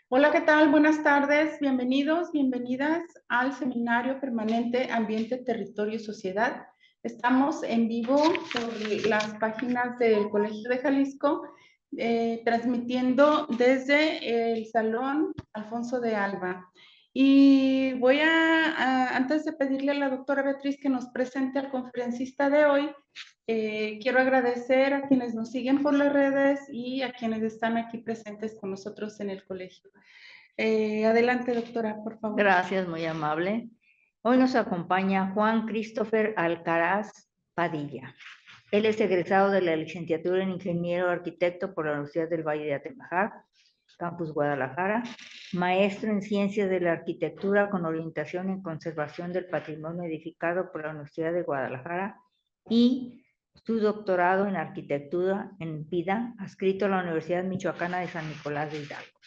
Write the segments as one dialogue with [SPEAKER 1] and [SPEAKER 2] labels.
[SPEAKER 1] Hola, ¿qué tal? Buenas tardes. Bienvenidos, bienvenidas al Seminario Permanente Ambiente, Territorio y Sociedad. Estamos en vivo por las páginas del Colegio de Jalisco, transmitiendo desde el Salón Alfonso de Alba. Y voy antes de pedirle a la doctora Beatriz que nos presente al conferencista de hoy, quiero agradecer a quienes nos siguen por las redes y a quienes están aquí presentes con nosotros en el colegio. Adelante, doctora, por favor.
[SPEAKER 2] Gracias, muy amable. Hoy nos acompaña Juan Christopher Alcaraz Padilla. Él es egresado de la licenciatura en Ingeniero Arquitecto por la Universidad del Valle de Atemajac, Campus Guadalajara, maestro en Ciencias de la Arquitectura con orientación en Conservación del Patrimonio Edificado por la Universidad de Guadalajara y su doctorado en Arquitectura en Vida, adscrito a la Universidad Michoacana de San Nicolás de Hidalgo.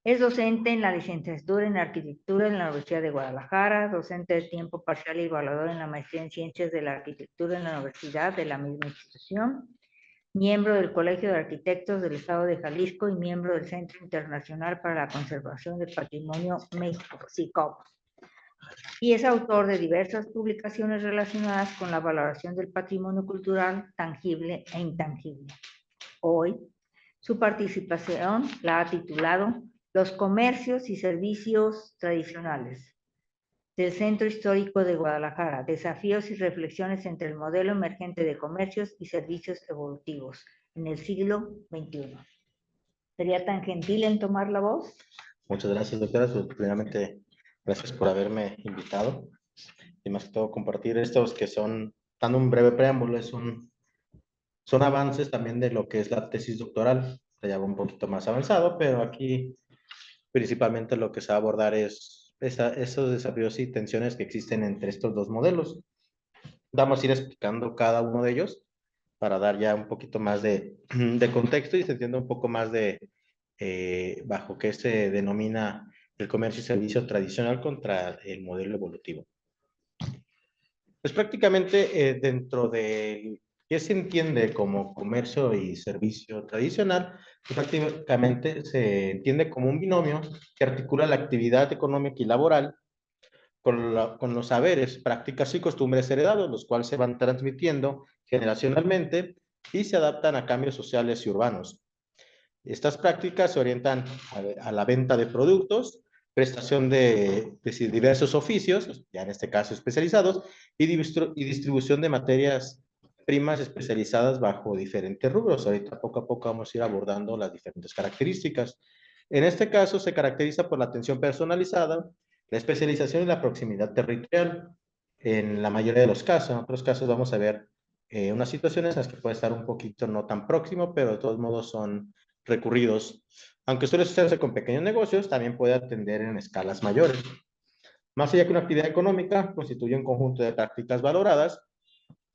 [SPEAKER 2] Es docente en la licenciatura en Arquitectura en la Universidad de Guadalajara, docente de tiempo parcial y evaluador en la maestría en Ciencias de la Arquitectura en la Universidad de la misma institución, miembro del Colegio de Arquitectos del Estado de Jalisco y miembro del Centro Internacional para la Conservación del Patrimonio México, CICOP. Y es autor de diversas publicaciones relacionadas con la valoración del patrimonio cultural tangible e intangible. Hoy, su participación la ha titulado Los comercios y servicios tradicionales del Centro Histórico de Guadalajara, desafíos y reflexiones entre el modelo emergente de comercios y servicios evolutivos en el siglo XXI. ¿Sería tan gentil en tomar la voz?
[SPEAKER 3] Muchas gracias, doctora. Primeramente, gracias por haberme invitado y más que todo compartir estos que son, dando un breve preámbulo, son avances también de lo que es la tesis doctoral. Ya va un poquito más avanzado, pero aquí principalmente lo que se va a abordar es esos desafíos y tensiones que existen entre estos dos modelos. Vamos a ir explicando cada uno de ellos para dar ya un poquito más de contexto y se entienda un poco más de bajo qué se denomina el comercio y servicio tradicional contra el modelo evolutivo. Pues prácticamente dentro de qué se entiende como comercio y servicio tradicional, pues prácticamente se entiende como un binomio que articula la actividad económica y laboral con los saberes, prácticas y costumbres heredados, los cuales se van transmitiendo generacionalmente y se adaptan a cambios sociales y urbanos. Estas prácticas se orientan a la venta de productos, prestación de diversos oficios, ya en este caso especializados, y distribución de materias primas especializadas bajo diferentes rubros. Ahorita poco a poco vamos a ir abordando las diferentes características. En este caso se caracteriza por la atención personalizada, la especialización y la proximidad territorial. En la mayoría de los casos, en otros casos vamos a ver unas situaciones en las que puede estar un poquito no tan próximo, pero de todos modos son recurridos. Aunque suele sucederse con pequeños negocios, también puede atender en escalas mayores. Más allá que una actividad económica, constituye un conjunto de prácticas valoradas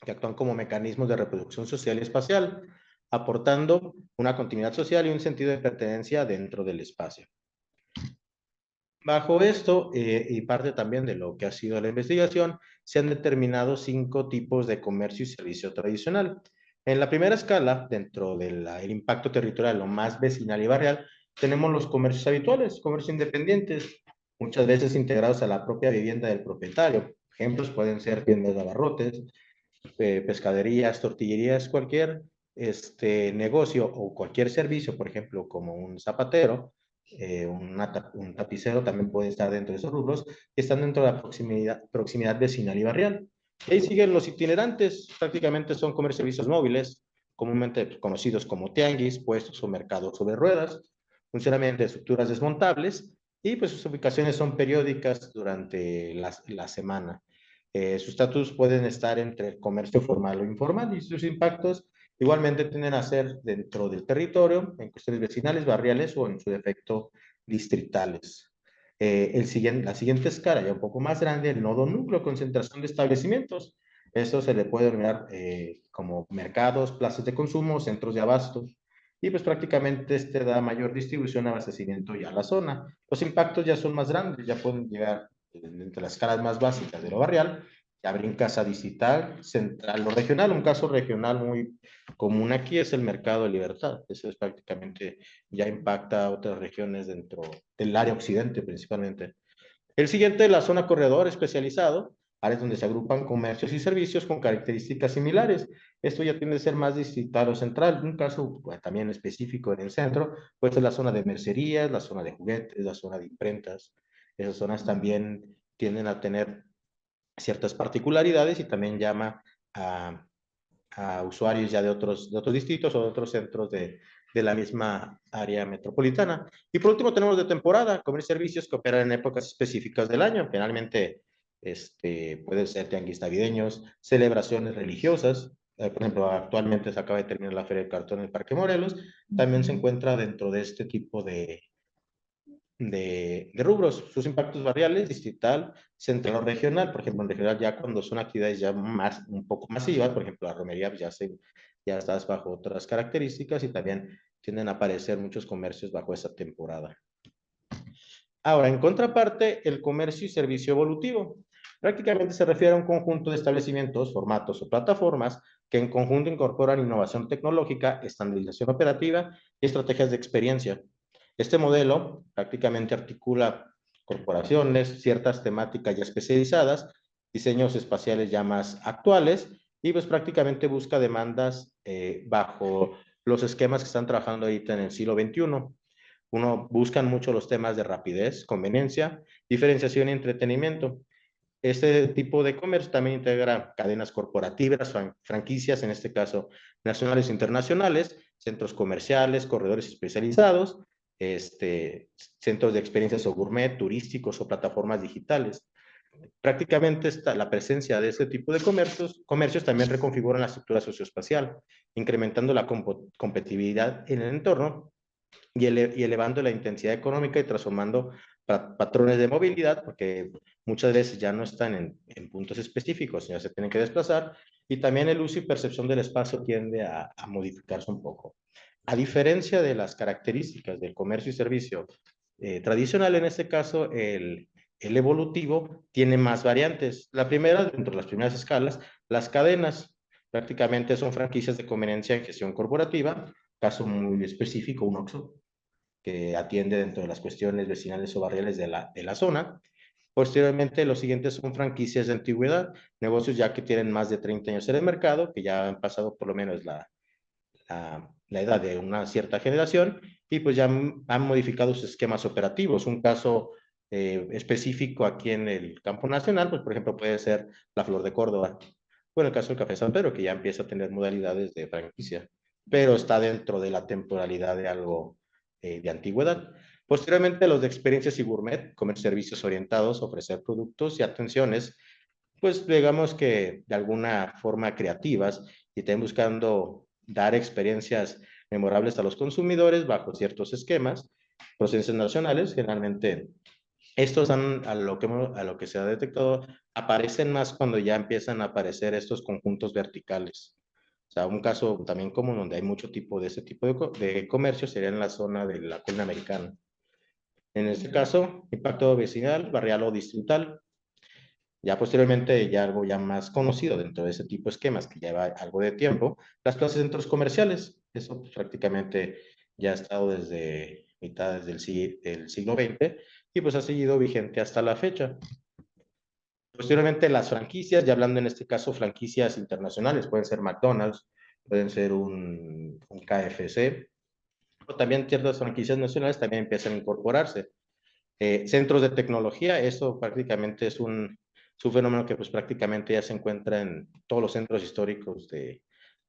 [SPEAKER 3] que actúan como mecanismos de reproducción social y espacial, aportando una continuidad social y un sentido de pertenencia dentro del espacio. Bajo esto, y parte también de lo que ha sido la investigación, se han determinado 5 tipos de comercio y servicio tradicional. En la primera escala, dentro del impacto territorial, lo más vecinal y barrial, tenemos los comercios habituales, comercios independientes, muchas veces integrados a la propia vivienda del propietario. Ejemplos pueden ser tiendas de abarrotes, pescaderías, tortillerías, cualquier negocio o cualquier servicio, por ejemplo, como un zapatero, un tapicero también puede estar dentro de esos rubros, que están dentro de la proximidad vecinal y barrial. Y ahí siguen los itinerantes, prácticamente son comercios servicios móviles, comúnmente conocidos como tianguis, puestos o mercados sobre ruedas, funcionamiento de estructuras desmontables, y pues sus ubicaciones son periódicas durante la semana. Sus estatus pueden estar entre el comercio formal o informal y sus impactos igualmente tienden a ser dentro del territorio, en cuestiones vecinales, barriales o en su defecto distritales. La siguiente escala, ya un poco más grande, el nodo núcleo, concentración de establecimientos. Esto se le puede denominar como mercados, plazas de consumo, centros de abasto. Y pues prácticamente da mayor distribución, abastecimiento ya a la zona. Los impactos ya son más grandes, ya pueden llegar entre las escalas más básicas de lo barrial ya brincas a digital, central o regional. Un caso regional muy común aquí es el Mercado de Libertad. Eso es prácticamente, ya impacta a otras regiones dentro del área occidente principalmente. El siguiente es la zona corredor especializado, áreas donde se agrupan comercios y servicios con características similares. Esto ya tiende a ser más distrital o central. Un caso pues, también específico en el centro, puede ser la zona de mercerías, la zona de juguetes, la zona de imprentas. Esas zonas también tienden a tener ciertas particularidades y también llama a usuarios ya de otros distritos o de otros centros de la misma área metropolitana. Y por último tenemos de temporada, comercio y servicios que operan en épocas específicas del año. Generalmente pueden ser tianguis navideños, celebraciones religiosas. Por ejemplo, actualmente se acaba de terminar la Feria del Cartón en el Parque Morelos. También se encuentra dentro de este tipo de rubros, sus impactos variables, distrital, central o regional. Por ejemplo, en regional ya cuando son actividades ya más, un poco masivas, por ejemplo, la romería pues ya estás bajo otras características y también tienden a aparecer muchos comercios bajo esa temporada. Ahora, en contraparte, el comercio y servicio evolutivo. Prácticamente se refiere a un conjunto de establecimientos, formatos o plataformas que en conjunto incorporan innovación tecnológica, estandarización operativa y estrategias de experiencia. Este modelo prácticamente articula corporaciones, ciertas temáticas ya especializadas, diseños espaciales ya más actuales y pues prácticamente busca demandas bajo los esquemas que están trabajando ahorita en el siglo XXI. Buscan mucho los temas de rapidez, conveniencia, diferenciación y entretenimiento. Este tipo de comercio también integra cadenas corporativas, franquicias, en este caso nacionales e internacionales, centros comerciales, corredores especializados, centros de experiencias o gourmet, turísticos o plataformas digitales. Prácticamente la presencia de este tipo de comercios también reconfiguran la estructura socioespacial, incrementando la competitividad en el entorno y elevando la intensidad económica y transformando patrones de movilidad, porque muchas veces ya no están en puntos específicos, ya se tienen que desplazar, y también el uso y percepción del espacio tiende a modificarse un poco. A diferencia de las características del comercio y servicio tradicional, en este caso el evolutivo tiene más variantes. La primera, dentro de las primeras escalas, las cadenas. Prácticamente son franquicias de conveniencia en gestión corporativa, caso muy específico, un OXXO, que atiende dentro de las cuestiones vecinales o barriales de la zona. Posteriormente, los siguientes son franquicias de antigüedad, negocios ya que tienen más de 30 años en el mercado, que ya han pasado por lo menos la edad de una cierta generación y pues ya han modificado sus esquemas operativos. Un caso específico aquí en el campo nacional, pues por ejemplo puede ser la Flor de Córdoba. Bueno, el caso del Café San Pedro, que ya empieza a tener modalidades de franquicia, pero está dentro de la temporalidad de algo de antigüedad. Posteriormente, los de experiencias y gourmet, comer servicios orientados, ofrecer productos y atenciones, pues digamos que de alguna forma creativas y estén buscando dar experiencias memorables a los consumidores bajo ciertos esquemas, procesos nacionales, generalmente estos a lo que se ha detectado, aparecen más cuando ya empiezan a aparecer estos conjuntos verticales. O sea, un caso también común donde hay mucho tipo de ese tipo de comercio sería en la zona de la colina americana. En este caso, impacto vecinal, barrial o distrital. Ya posteriormente, ya algo ya más conocido dentro de ese tipo de esquemas que lleva algo de tiempo, las plazas de centros comerciales. Eso pues, prácticamente ya ha estado desde mitad del siglo XX y pues ha seguido vigente hasta la fecha. Posteriormente, las franquicias, ya hablando en este caso franquicias internacionales, pueden ser McDonald's, pueden ser un KFC, o también ciertas franquicias nacionales también empiezan a incorporarse. Centros de tecnología, eso prácticamente es un fenómeno que pues prácticamente ya se encuentra en todos los centros históricos de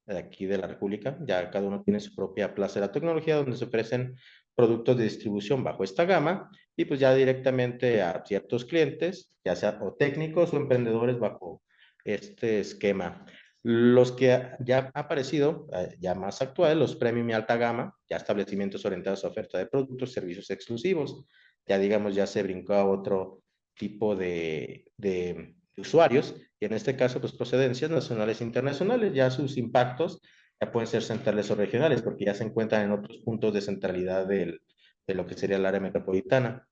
[SPEAKER 3] aquí de la República. Ya cada uno tiene su propia plaza de la tecnología donde se ofrecen productos de distribución bajo esta gama y pues ya directamente a ciertos clientes, ya sea o técnicos o emprendedores bajo este esquema. Los que ya ha aparecido, ya más actuales, los premium y alta gama, ya establecimientos orientados a oferta de productos, servicios exclusivos, ya digamos, ya se brincó a otro tipo de usuarios, y en este caso, pues procedencias nacionales e internacionales, ya sus impactos ya pueden ser centrales o regionales, porque ya se encuentran en otros puntos de centralidad de lo que sería el área metropolitana.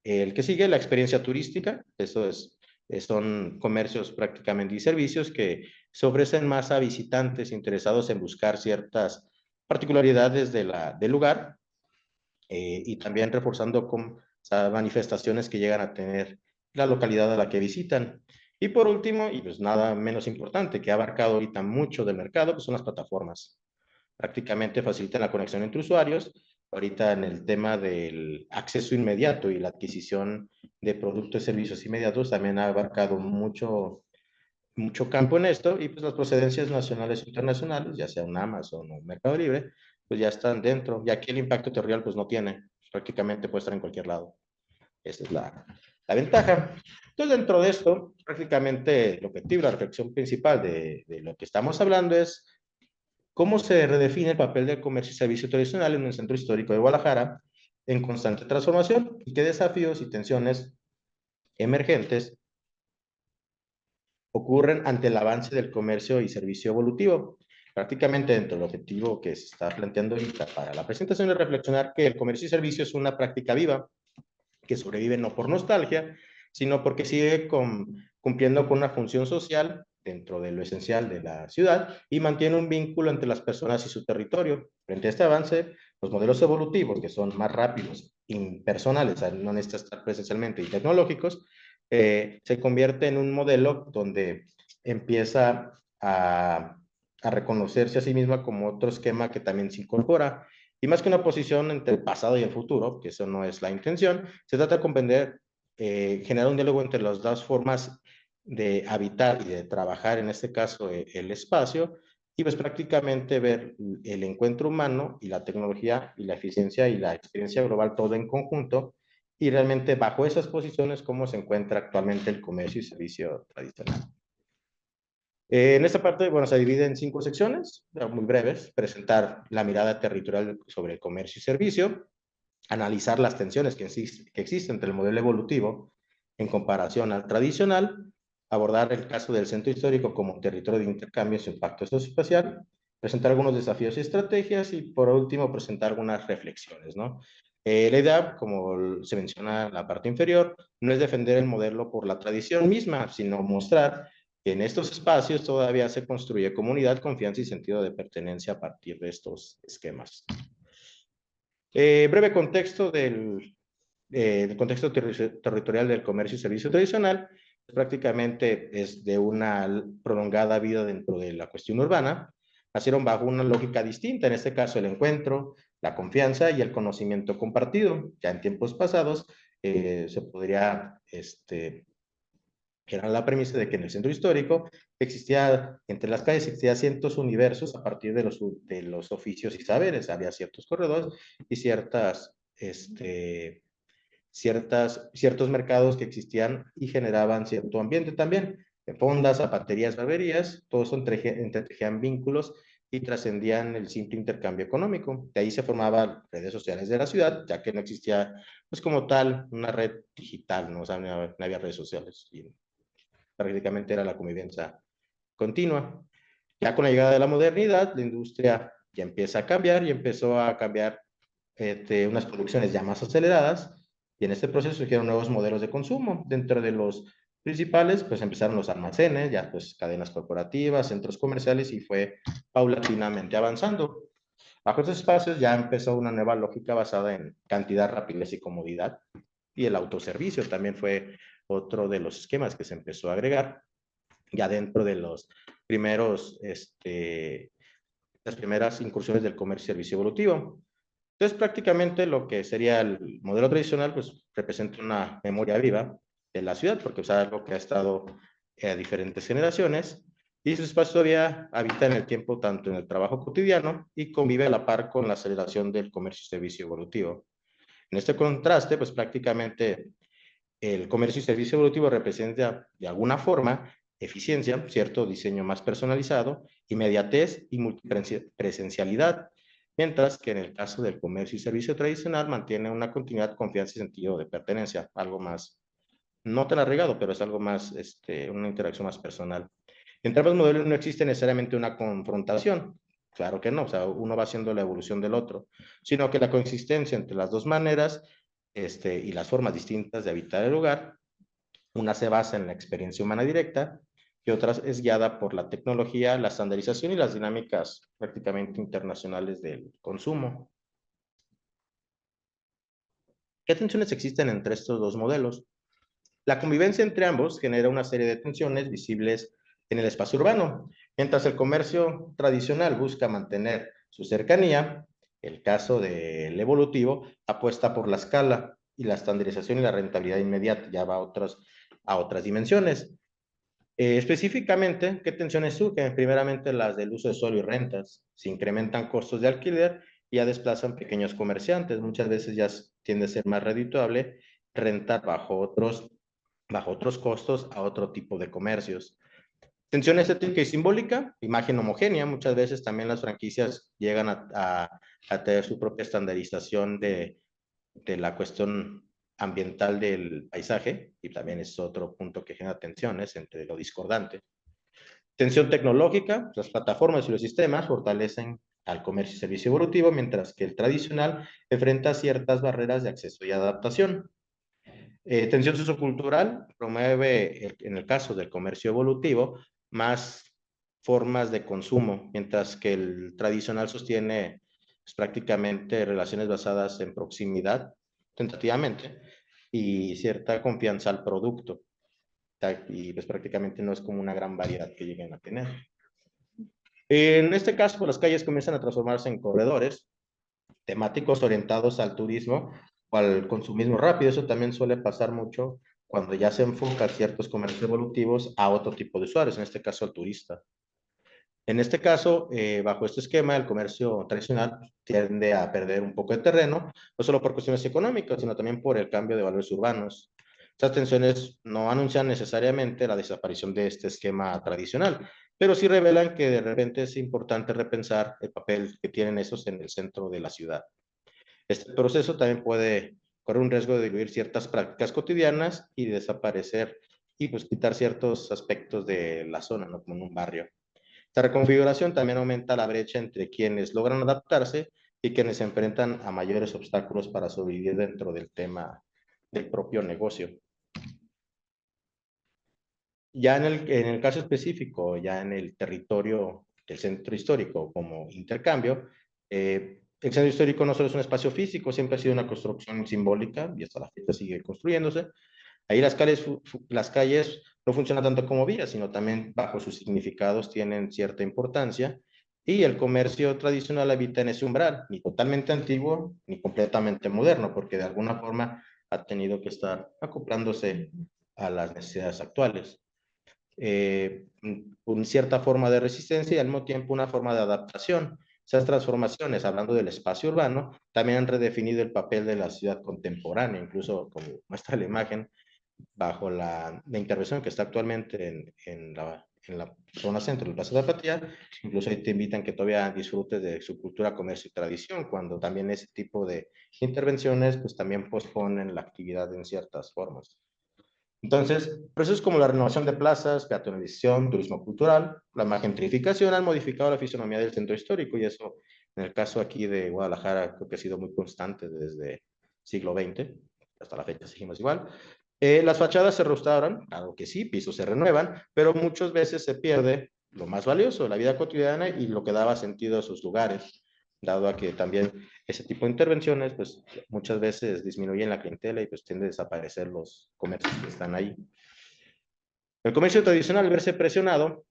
[SPEAKER 3] El que sigue, la experiencia turística, eso es son comercios prácticamente y servicios que se ofrecen más a visitantes interesados en buscar ciertas particularidades del lugar, y también reforzando con manifestaciones que llegan a tener la localidad a la que visitan. Y por último, y pues nada menos importante, que ha abarcado ahorita mucho del mercado, pues son las plataformas. Prácticamente facilitan la conexión entre usuarios. Ahorita en el tema del acceso inmediato y la adquisición de productos y servicios inmediatos también ha abarcado mucho campo en esto, y pues las procedencias nacionales e internacionales, ya sea un Amazon o un Mercado Libre, pues ya están dentro. Y aquí el impacto territorial pues no tiene, prácticamente puede estar en cualquier lado. Esa es la ventaja. Entonces, dentro de esto, prácticamente el objetivo, la reflexión principal de lo que estamos hablando es cómo se redefine el papel del comercio y servicio tradicional en el centro histórico de Guadalajara en constante transformación, y qué desafíos y tensiones emergentes ocurren ante el avance del comercio y servicio evolutivo. Prácticamente dentro del objetivo que se está planteando ahorita para la presentación es reflexionar que el comercio y servicio es una práctica viva que sobrevive no por nostalgia, sino porque sigue cumpliendo con una función social dentro de lo esencial de la ciudad y mantiene un vínculo entre las personas y su territorio. Frente a este avance, los modelos evolutivos, que son más rápidos, impersonales, no necesitan estar presencialmente, y tecnológicos, se convierte en un modelo donde empieza a reconocerse a sí misma como otro esquema que también se incorpora. Y más que una posición entre el pasado y el futuro, que eso no es la intención, se trata de comprender, generar un diálogo entre las dos formas de habitar y de trabajar, en este caso el espacio, y pues prácticamente ver el encuentro humano y la tecnología y la eficiencia y la experiencia global todo en conjunto, y realmente bajo esas posiciones cómo se encuentra actualmente el comercio y servicio tradicional. En esta parte, bueno, se divide en 5 secciones, muy breves: presentar la mirada territorial sobre el comercio y servicio, analizar las tensiones que existen entre el modelo evolutivo en comparación al tradicional, abordar el caso del centro histórico como territorio de intercambio y su impacto socioespacial, presentar algunos desafíos y estrategias, y por último presentar algunas reflexiones, ¿no? La idea, como se menciona en la parte inferior, no es defender el modelo por la tradición misma, sino mostrar que en estos espacios todavía se construye comunidad, confianza y sentido de pertenencia a partir de estos esquemas. Breve contexto del contexto territorial del comercio y servicio tradicional. Prácticamente es de una prolongada vida dentro de la cuestión urbana. Nacieron bajo una lógica distinta, en este caso el encuentro, la confianza y el conocimiento compartido. Ya en tiempos pasados se podría que era la premisa de que en el centro histórico existía, entre las calles existía ciertos universos a partir de los oficios y saberes. Había ciertos corredores y ciertos mercados que existían y generaban cierto ambiente también. Fondas, zapaterías, barberías, todos entretejían vínculos y trascendían el simple intercambio económico. De ahí se formaban redes sociales de la ciudad, ya que no existía, pues como tal, una red digital, ¿no? O sea, no había redes sociales. Y prácticamente era la convivencia continua. Ya con la llegada de la modernidad, la industria ya empieza a cambiar y empezó a cambiar unas producciones ya más aceleradas, y en este proceso surgieron nuevos modelos de consumo. Dentro de los principales, pues empezaron los almacenes, ya pues cadenas corporativas, centros comerciales, y fue paulatinamente avanzando. Bajo estos espacios ya empezó una nueva lógica basada en cantidad, rapidez y comodidad, y el autoservicio también fue otro de los esquemas que se empezó a agregar ya dentro de los primeros, las primeras incursiones del comercio y servicio evolutivo. Entonces, prácticamente lo que sería el modelo tradicional, pues representa una memoria viva de la ciudad, porque es algo que ha estado a diferentes generaciones, y su espacio todavía habita en el tiempo, tanto en el trabajo cotidiano, y convive a la par con la aceleración del comercio y servicio evolutivo. En este contraste, pues prácticamente el comercio y servicio evolutivo representa de alguna forma eficiencia, cierto diseño más personalizado, inmediatez y multipresencialidad, mientras que en el caso del comercio y servicio tradicional mantiene una continuidad, confianza y sentido de pertenencia, algo más, no tan arraigado, pero es algo más, una interacción más personal. Entre ambos modelos no existe necesariamente una confrontación, claro que no, o sea, uno va haciendo la evolución del otro, sino que la coexistencia entre las dos maneras y las formas distintas de habitar el lugar Una se basa en la experiencia humana directa y otra es guiada por la tecnología, la estandarización y las dinámicas prácticamente internacionales del consumo. ¿Qué tensiones existen entre estos dos modelos? La convivencia entre ambos genera una serie de tensiones visibles en el espacio urbano. Mientras el comercio tradicional busca mantener su cercanía, el caso del evolutivo apuesta por la escala y la estandarización y la rentabilidad inmediata, ya va a otras dimensiones. Específicamente, ¿qué tensiones surgen? Primeramente, las del uso de suelo y rentas. Se incrementan costos de alquiler y ya desplazan pequeños comerciantes. Muchas veces ya tiende a ser más redituable rentar bajo otros costos a otro tipo de comercios. Tensión estética y simbólica, imagen homogénea. Muchas veces también las franquicias llegan a tener su propia estandarización de la cuestión ambiental del paisaje, y también es otro punto que genera tensiones entre lo discordante. Tensión tecnológica, las plataformas y los sistemas fortalecen al comercio y servicio evolutivo, mientras que el tradicional enfrenta ciertas barreras de acceso y adaptación. Tensión sociocultural promueve, en el caso del comercio evolutivo, más formas de consumo, mientras que el tradicional sostiene pues, prácticamente relaciones basadas en proximidad, tentativamente, y cierta confianza al producto. Y pues prácticamente no es como una gran variedad que lleguen a tener. En este caso, pues, las calles comienzan a transformarse en corredores temáticos orientados al turismo o al consumismo rápido. Eso también suele pasar mucho cuando ya se enfocan ciertos comercios evolutivos a otro tipo de usuarios, en este caso al turista. En este caso, bajo este esquema, el comercio tradicional tiende a perder un poco de terreno, no solo por cuestiones económicas, sino también por el cambio de valores urbanos. Estas tensiones no anuncian necesariamente la desaparición de este esquema tradicional, pero sí revelan que de repente es importante repensar el papel que tienen esos en el centro de la ciudad. Este proceso también puede correr un riesgo de diluir ciertas prácticas cotidianas y desaparecer y pues quitar ciertos aspectos de la zona, ¿no? Como en un barrio. Esta reconfiguración también aumenta la brecha entre quienes logran adaptarse y quienes se enfrentan a mayores obstáculos para sobrevivir dentro del tema del propio negocio. Ya en el caso específico, ya en el territorio del centro histórico como intercambio, el centro histórico no solo es un espacio físico, siempre ha sido una construcción simbólica y hasta la fecha sigue construyéndose. Ahí las calles no funcionan tanto como vías, sino también bajo sus significados tienen cierta importancia y el comercio tradicional habita en ese umbral, ni totalmente antiguo ni completamente moderno, porque de alguna forma ha tenido que estar acoplándose a las necesidades actuales. Con cierta forma de resistencia y al mismo tiempo una forma de adaptación. Esas transformaciones, hablando del espacio urbano, también han redefinido el papel de la ciudad contemporánea, incluso como muestra la imagen, bajo la intervención que está actualmente en la zona centro de Plaza de Zapatía, incluso ahí te invitan que todavía disfrutes de su cultura, comercio y tradición, cuando también ese tipo de intervenciones pues también posponen la actividad en ciertas formas. Entonces, procesos como la renovación de plazas, peatonalización, turismo cultural, la gentrificación han modificado la fisonomía del centro histórico y eso, en el caso aquí de Guadalajara, creo que ha sido muy constante desde siglo XX, hasta la fecha seguimos igual. Las fachadas se restauran, claro que sí, pisos se renuevan, pero muchas veces se pierde lo más valioso, la vida cotidiana y lo que daba sentido a esos lugares, dado a que también ese tipo de intervenciones, pues muchas veces disminuyen la clientela y pues tiende a desaparecer los comercios que están ahí. El comercio tradicional, al verse presionado,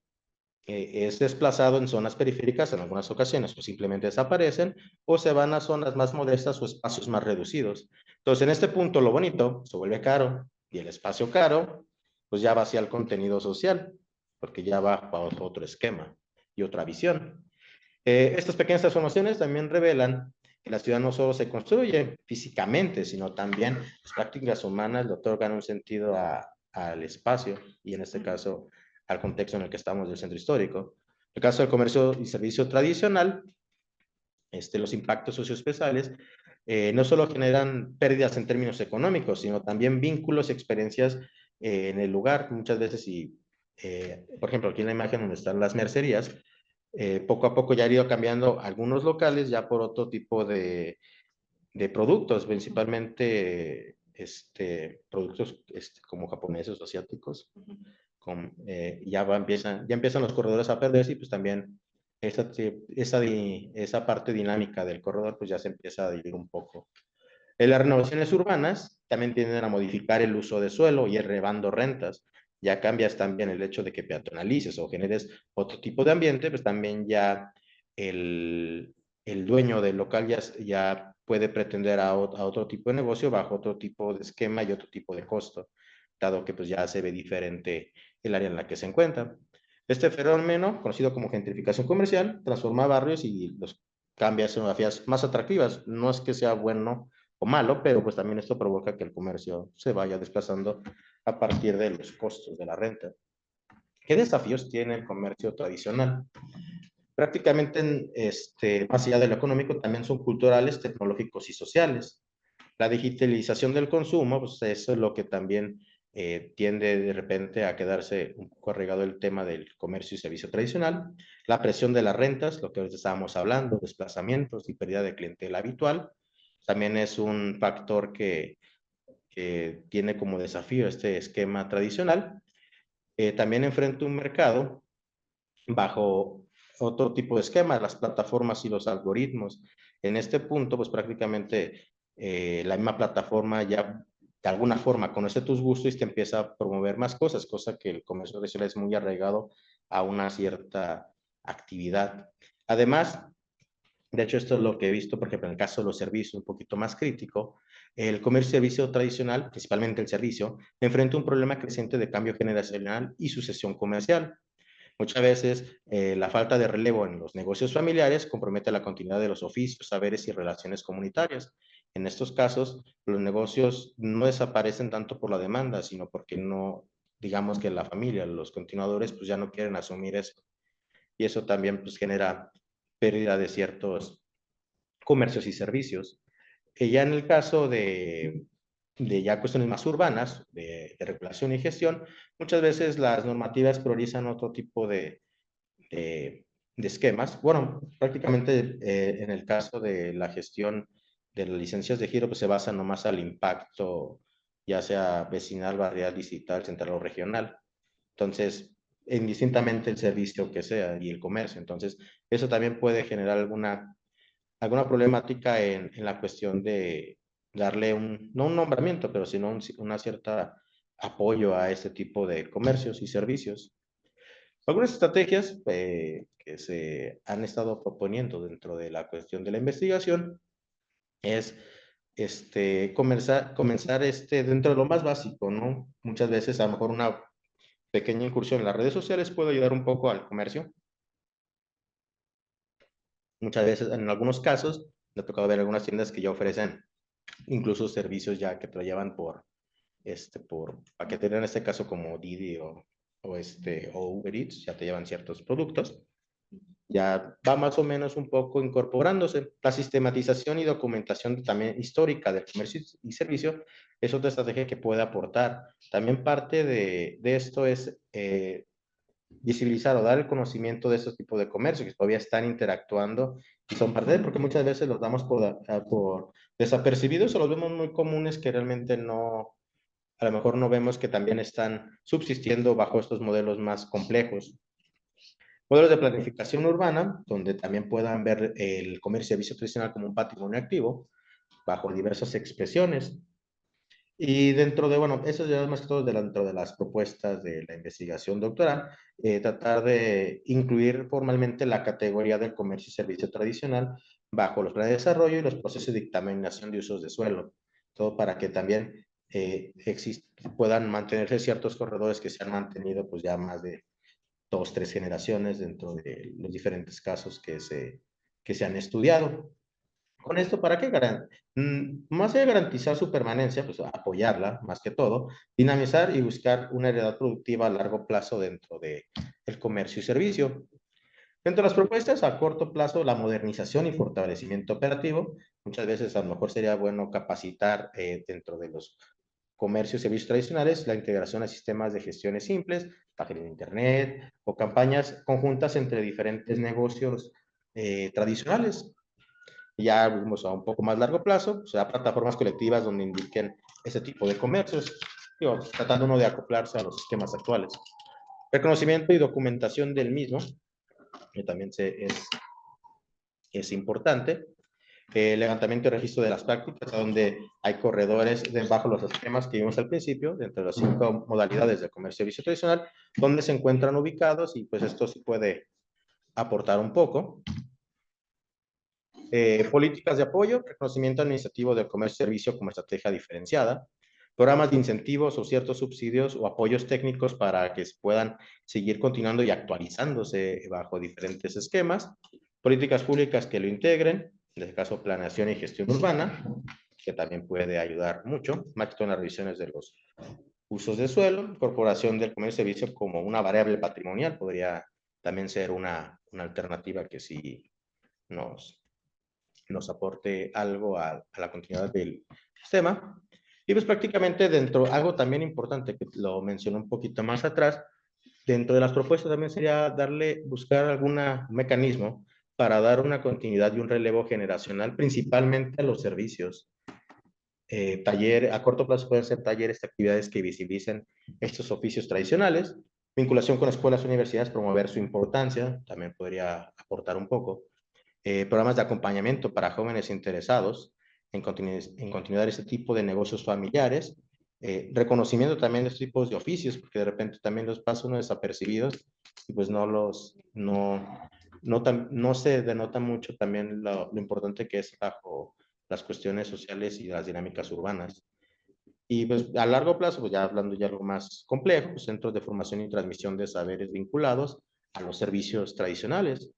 [SPEAKER 3] es desplazado en zonas periféricas en algunas ocasiones, pues simplemente desaparecen o se van a zonas más modestas o espacios más reducidos. Entonces, en este punto, lo bonito se vuelve caro y el espacio caro, pues ya va hacia el contenido social, porque ya va para otro esquema y otra visión. Estas pequeñas transformaciones también revelan que la ciudad no solo se construye físicamente, sino también las prácticas humanas le otorgan un sentido al espacio y en este caso al contexto en el que estamos del centro histórico. En el caso del comercio y servicio tradicional, los impactos socioespeciales no solo generan pérdidas en términos económicos, sino también vínculos y experiencias en el lugar. Muchas veces, por ejemplo, aquí en la imagen donde están las mercerías, poco a poco ya han ido cambiando algunos locales ya por otro tipo de productos, principalmente productos como japoneses o asiáticos. Ya empiezan los corredores a perderse y pues también esa parte dinámica del corredor pues ya se empieza a dividir un poco. En las renovaciones urbanas también tienden a modificar el uso de suelo y elevando rentas. Ya cambias también el hecho de que peatonalices o generes otro tipo de ambiente, pues también ya el dueño del local ya puede pretender a otro tipo de negocio bajo otro tipo de esquema y otro tipo de costo, dado que pues ya se ve diferente el área en la que se encuentra. Este fenómeno, conocido como gentrificación comercial, transforma barrios y los cambia a escenografías más atractivas. No es que sea bueno o malo, pero pues también esto provoca que el comercio se vaya desplazando a partir de los costos de la renta. ¿Qué desafíos tiene el comercio tradicional? Prácticamente, más allá de lo económico, también son culturales, tecnológicos y sociales. La digitalización del consumo, pues eso es lo que también tiende de repente a quedarse un poco arraigado el tema del comercio y servicio tradicional. La presión de las rentas, lo que ahorita estábamos hablando, desplazamientos y pérdida de clientela habitual, también es un factor que tiene como desafío este esquema tradicional. También enfrenta un mercado bajo otro tipo de esquema, las plataformas y los algoritmos. En este punto, pues prácticamente la misma plataforma ya de alguna forma conoce tus gustos y te empieza a promover más cosas, cosa que el comercio tradicional es muy arraigado a una cierta actividad. Además, de hecho, esto es lo que he visto, por ejemplo, en el caso de los servicios, un poquito más crítico, el comercio y servicio tradicional, principalmente el servicio, enfrenta un problema creciente de cambio generacional y sucesión comercial. Muchas veces la falta de relevo en los negocios familiares compromete la continuidad de los oficios, saberes y relaciones comunitarias. En estos casos, los negocios no desaparecen tanto por la demanda, sino porque no, digamos que la familia, los continuadores, pues ya no quieren asumir eso. Y eso también pues genera pérdida de ciertos comercios y servicios. Ya en el caso de ya cuestiones más urbanas, de regulación y gestión, muchas veces las normativas priorizan otro tipo de esquemas. Bueno, prácticamente en el caso de la gestión de las licencias de giro, pues se basa nomás al impacto, ya sea vecinal, barrial, distrital, central o regional. Entonces, indistintamente el servicio que sea y el comercio. Entonces, eso también puede generar alguna problemática en la cuestión de darle no un nombramiento, pero sino una cierta apoyo a este tipo de comercios y servicios. Algunas estrategias que se han estado proponiendo dentro de la cuestión de la investigación es comenzar dentro de lo más básico, ¿no? Muchas veces a lo mejor una pequeña incursión en las redes sociales puede ayudar un poco al comercio. Muchas veces, en algunos casos, me ha tocado ver algunas tiendas que ya ofrecen incluso servicios ya que te lo llevan por paquetería, en este caso como Didi o Uber Eats, ya te llevan ciertos productos. Ya va más o menos un poco incorporándose. La sistematización y documentación también histórica del comercio y servicio es otra estrategia que puede aportar. También parte de esto es visibilizar o dar el conocimiento de estos tipos de comercio que todavía están interactuando y son parte de, porque muchas veces los damos por desapercibidos o los vemos muy comunes que realmente no, a lo mejor no vemos que también están subsistiendo bajo estos modelos más complejos. Modelos de planificación urbana, donde también puedan ver el comercio y servicio tradicional como un patrimonio activo, bajo diversas expresiones. Y dentro de, bueno, eso ya es más que todo dentro de las propuestas de la investigación doctoral, tratar de incluir formalmente la categoría del comercio y servicio tradicional bajo los planes de desarrollo y los procesos de dictaminación de usos de suelo. Todo para que también puedan mantenerse ciertos corredores que se han mantenido pues ya más de 2, 3 generaciones dentro de los diferentes casos que se han estudiado. Con esto, ¿para qué? Más allá de garantizar su permanencia, pues apoyarla más que todo, dinamizar y buscar una heredad productiva a largo plazo dentro del comercio y servicio. Dentro de las propuestas a corto plazo, la modernización y fortalecimiento operativo. Muchas veces a lo mejor sería bueno capacitar dentro de los comercios y servicios tradicionales la integración a sistemas de gestiones simples, páginas de internet o campañas conjuntas entre diferentes negocios tradicionales. Ya vamos a un poco más largo plazo, pues, a plataformas colectivas donde indiquen ese tipo de comercios, digo, tratando uno de acoplarse a los esquemas actuales. Reconocimiento y documentación del mismo, que también es importante. Levantamiento y registro de las prácticas, donde hay corredores bajo los esquemas que vimos al principio, dentro de las 5 modalidades de comercio y servicio tradicional, donde se encuentran ubicados y pues esto sí puede aportar un poco. Políticas de apoyo, reconocimiento administrativo del comercio y servicio como estrategia diferenciada, programas de incentivos o ciertos subsidios o apoyos técnicos para que se puedan seguir continuando y actualizándose bajo diferentes esquemas, políticas públicas que lo integren, en este caso planeación y gestión urbana, que también puede ayudar mucho, más que en las revisiones de los usos de suelo, incorporación del comercio y servicio como una variable patrimonial, podría también ser una alternativa que sí nos aporte algo a la continuidad del sistema. Y pues prácticamente dentro, algo también importante que lo mencioné un poquito más atrás, dentro de las propuestas también sería buscar algún mecanismo para dar una continuidad y un relevo generacional, principalmente a los servicios. A corto plazo pueden ser talleres, actividades que visibilicen estos oficios tradicionales, vinculación con escuelas, universidades, promover su importancia, también podría aportar un poco. Programas de acompañamiento para jóvenes interesados en continuar este tipo de negocios familiares, reconocimiento también de estos tipos de oficios, porque de repente también los pasa uno desapercibidos y pues no se denota mucho también lo importante que es bajo las cuestiones sociales y las dinámicas urbanas. Y pues a largo plazo, pues ya hablando ya algo más complejo, pues centros de formación y transmisión de saberes vinculados a los servicios tradicionales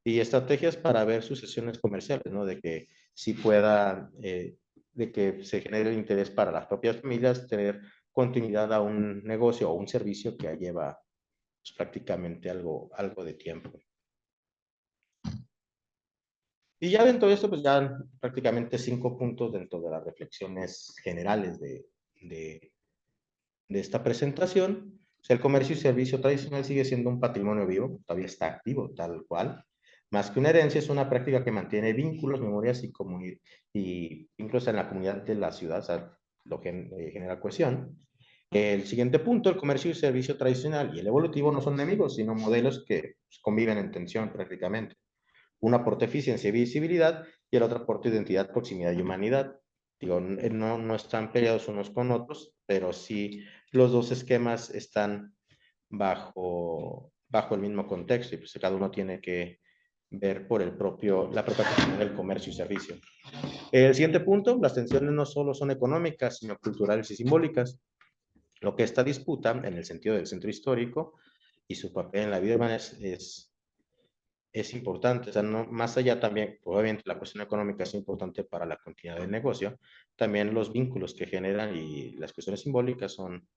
[SPEAKER 3] y estrategias para ver sucesiones comerciales, ¿no? De que sí pueda, de que se genere el interés para las propias familias, tener continuidad a un negocio o un servicio que lleva pues, prácticamente algo de tiempo. Y ya dentro de esto, pues ya prácticamente 5 puntos dentro de las reflexiones generales de esta presentación. O sea, el comercio y servicio tradicional sigue siendo un patrimonio vivo, todavía está activo tal cual. Más que una herencia, es una práctica que mantiene vínculos, memorias y incluso en la comunidad de la ciudad, o sea, genera cohesión. El siguiente punto, el comercio y servicio tradicional y el evolutivo no son enemigos, sino modelos que conviven en tensión prácticamente. Uno aporta eficiencia y visibilidad y el otro aporta identidad, proximidad y humanidad. Digo, no están peleados unos con otros, pero sí los dos esquemas están bajo el mismo contexto y pues cada uno tiene que ver por la propia cuestión del comercio y servicio. El siguiente punto, las tensiones no solo son económicas, sino culturales y simbólicas. Lo que esta disputa, en el sentido del centro histórico y su papel en la vida humana es importante, o sea, no, más allá también, obviamente la cuestión económica es importante para la continuidad del negocio, también los vínculos que generan y las cuestiones simbólicas son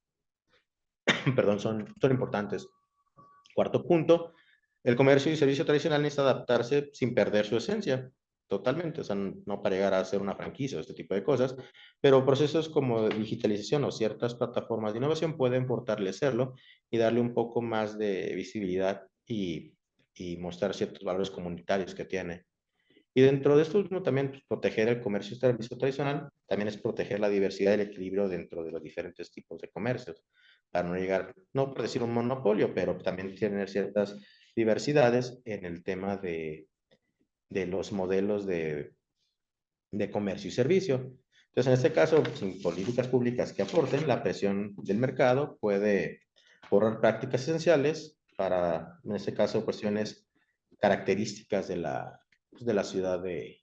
[SPEAKER 3] importantes. Cuarto punto, el comercio y servicio tradicional necesita adaptarse sin perder su esencia, totalmente, o sea, no para llegar a ser una franquicia o este tipo de cosas, pero procesos como digitalización o ciertas plataformas de innovación pueden fortalecerlo y darle un poco más de visibilidad y mostrar ciertos valores comunitarios que tiene. Y dentro de esto último también pues, proteger el comercio y servicio tradicional, también es proteger la diversidad y el equilibrio dentro de los diferentes tipos de comercios, para no llegar, no por decir un monopolio, pero también tener ciertas diversidades en el tema de los modelos de comercio y servicio. Entonces, en este caso, sin políticas públicas que aporten, la presión del mercado puede borrar prácticas esenciales para, en este caso, cuestiones características de la ciudad de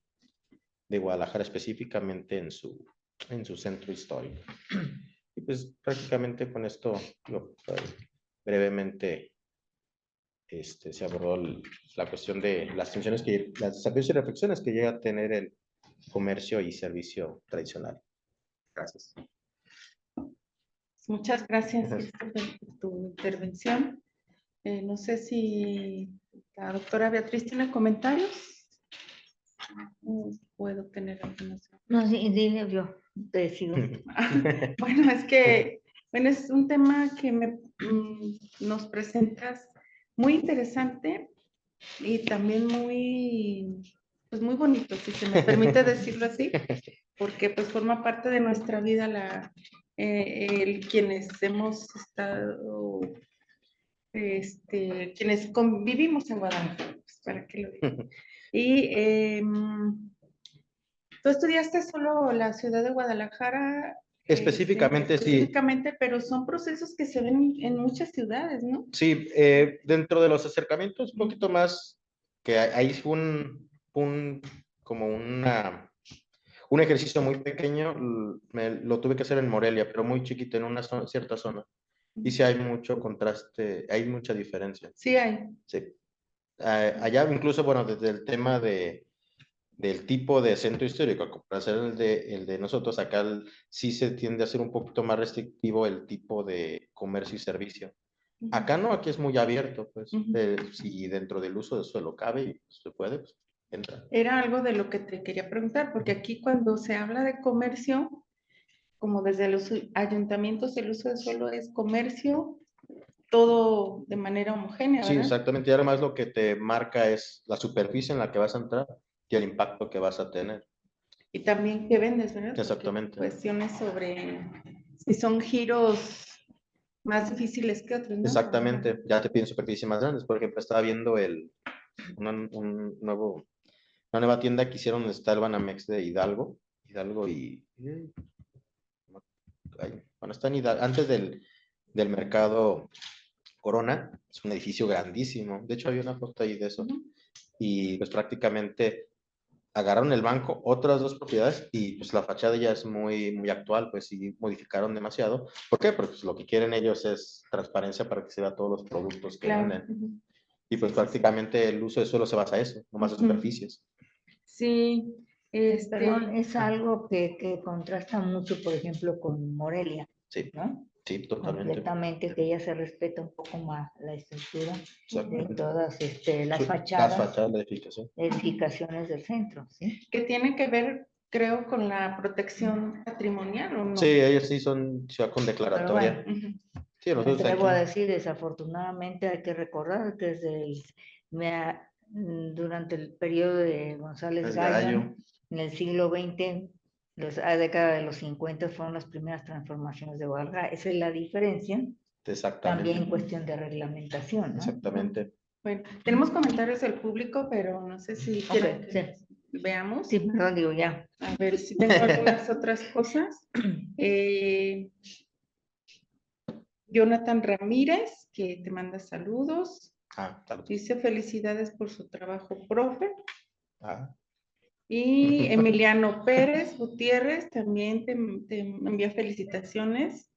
[SPEAKER 3] Guadalajara, específicamente en su centro histórico. Y pues prácticamente con esto brevemente se abordó la cuestión de las tensiones las desafíos y reflexiones que llega a tener el comercio y servicio tradicional. Gracias.
[SPEAKER 1] Muchas gracias, Christopher, por tu intervención. No sé si la doctora Beatriz tiene comentarios. ¿Puedo tener algunas?
[SPEAKER 2] No, sí, dile yo, te sigo.
[SPEAKER 1] Bueno, es un tema que nos presentas muy interesante y también muy pues muy bonito, si se me permite decirlo así, porque pues forma parte de nuestra vida quienes hemos estado, quienes convivimos en Guadalajara, pues, ¿para qué lo digo? Y tú estudiaste solo la ciudad de Guadalajara,
[SPEAKER 3] Específicamente, sí.
[SPEAKER 1] específicamente, pero son procesos que se ven en muchas ciudades, ¿no?
[SPEAKER 3] Sí, dentro de los acercamientos, un poquito más, que ahí fue como un ejercicio muy pequeño, lo tuve que hacer en Morelia, pero muy chiquito, en una cierta zona. Y sí hay mucho contraste, hay mucha diferencia.
[SPEAKER 1] Sí hay.
[SPEAKER 3] Sí. Allá incluso, bueno, desde el tema del tipo de centro histórico, para hacer el de nosotros, acá sí se tiende a ser un poquito más restrictivo el tipo de comercio y servicio. Acá no, aquí es muy abierto, pues, si dentro del uso de suelo cabe y se puede, pues, entra.
[SPEAKER 1] Era algo de lo que te quería preguntar, porque aquí cuando se habla de comercio, como desde los ayuntamientos, el uso de suelo es comercio, todo de manera homogénea,
[SPEAKER 3] Sí,
[SPEAKER 1] ¿verdad?
[SPEAKER 3] exactamente, y además lo que te marca es la superficie en la que vas a entrar y el impacto que vas a tener.
[SPEAKER 1] Y también qué vendes, ¿verdad? Porque
[SPEAKER 3] Exactamente.
[SPEAKER 1] cuestiones sobre si son giros más difíciles que otros, ¿no?
[SPEAKER 3] Exactamente, ya te piden superficies más grandes. Por ejemplo, estaba viendo una nueva tienda que hicieron donde está el Banamex de Hidalgo bueno, está en Hidalgo, antes del mercado Corona, es un edificio grandísimo. De hecho, había una foto ahí de eso. Y pues prácticamente agarraron el banco, otras dos propiedades, y pues la fachada ya es muy, muy actual, pues sí modificaron demasiado. ¿Por qué? Porque pues, lo que quieren ellos es transparencia para que se vea todos los productos que venden. Y pues prácticamente el uso de suelo se basa en eso, no más de superficies.
[SPEAKER 1] Sí,
[SPEAKER 2] Perdón, es algo que contrasta mucho, por ejemplo, con Morelia,
[SPEAKER 3] Sí,
[SPEAKER 2] ¿no?
[SPEAKER 3] sí, totalmente.
[SPEAKER 2] Completamente, que ya se respeta un poco más la estructura de
[SPEAKER 3] Exactamente.
[SPEAKER 2] todas las
[SPEAKER 3] Las
[SPEAKER 2] fachadas,
[SPEAKER 3] fachadas de edificación.
[SPEAKER 2] edificaciones del centro, ¿sí?
[SPEAKER 1] que tiene que ver, creo, con la protección patrimonial, ¿o no?
[SPEAKER 3] Sí, ellos sí son ciudad con declaratoria.
[SPEAKER 2] Pero bueno,
[SPEAKER 3] Sí,
[SPEAKER 2] me
[SPEAKER 3] nosotros
[SPEAKER 2] atrevo a
[SPEAKER 3] aquí.
[SPEAKER 2] decir, desafortunadamente hay que recordar que durante el periodo de González
[SPEAKER 3] Es
[SPEAKER 2] Gallo,
[SPEAKER 3] Gallo.
[SPEAKER 2] en el siglo XX, la década de los 50 fueron las primeras transformaciones de Guadalajara. Esa es la diferencia,
[SPEAKER 3] Exactamente.
[SPEAKER 2] también en cuestión de reglamentación, ¿no?
[SPEAKER 3] Exactamente.
[SPEAKER 1] Bueno, tenemos comentarios del público, pero no sé si quieren que
[SPEAKER 2] sí.
[SPEAKER 1] veamos.
[SPEAKER 2] Sí, perdón, digo ya.
[SPEAKER 1] A ver si tengo algunas otras cosas. Jonathan Ramírez, que te manda saludos.
[SPEAKER 3] Saludos.
[SPEAKER 1] Dice felicidades por su trabajo, profe.
[SPEAKER 3] Ah.
[SPEAKER 1] Y Emiliano Pérez Gutiérrez también te envía felicitaciones.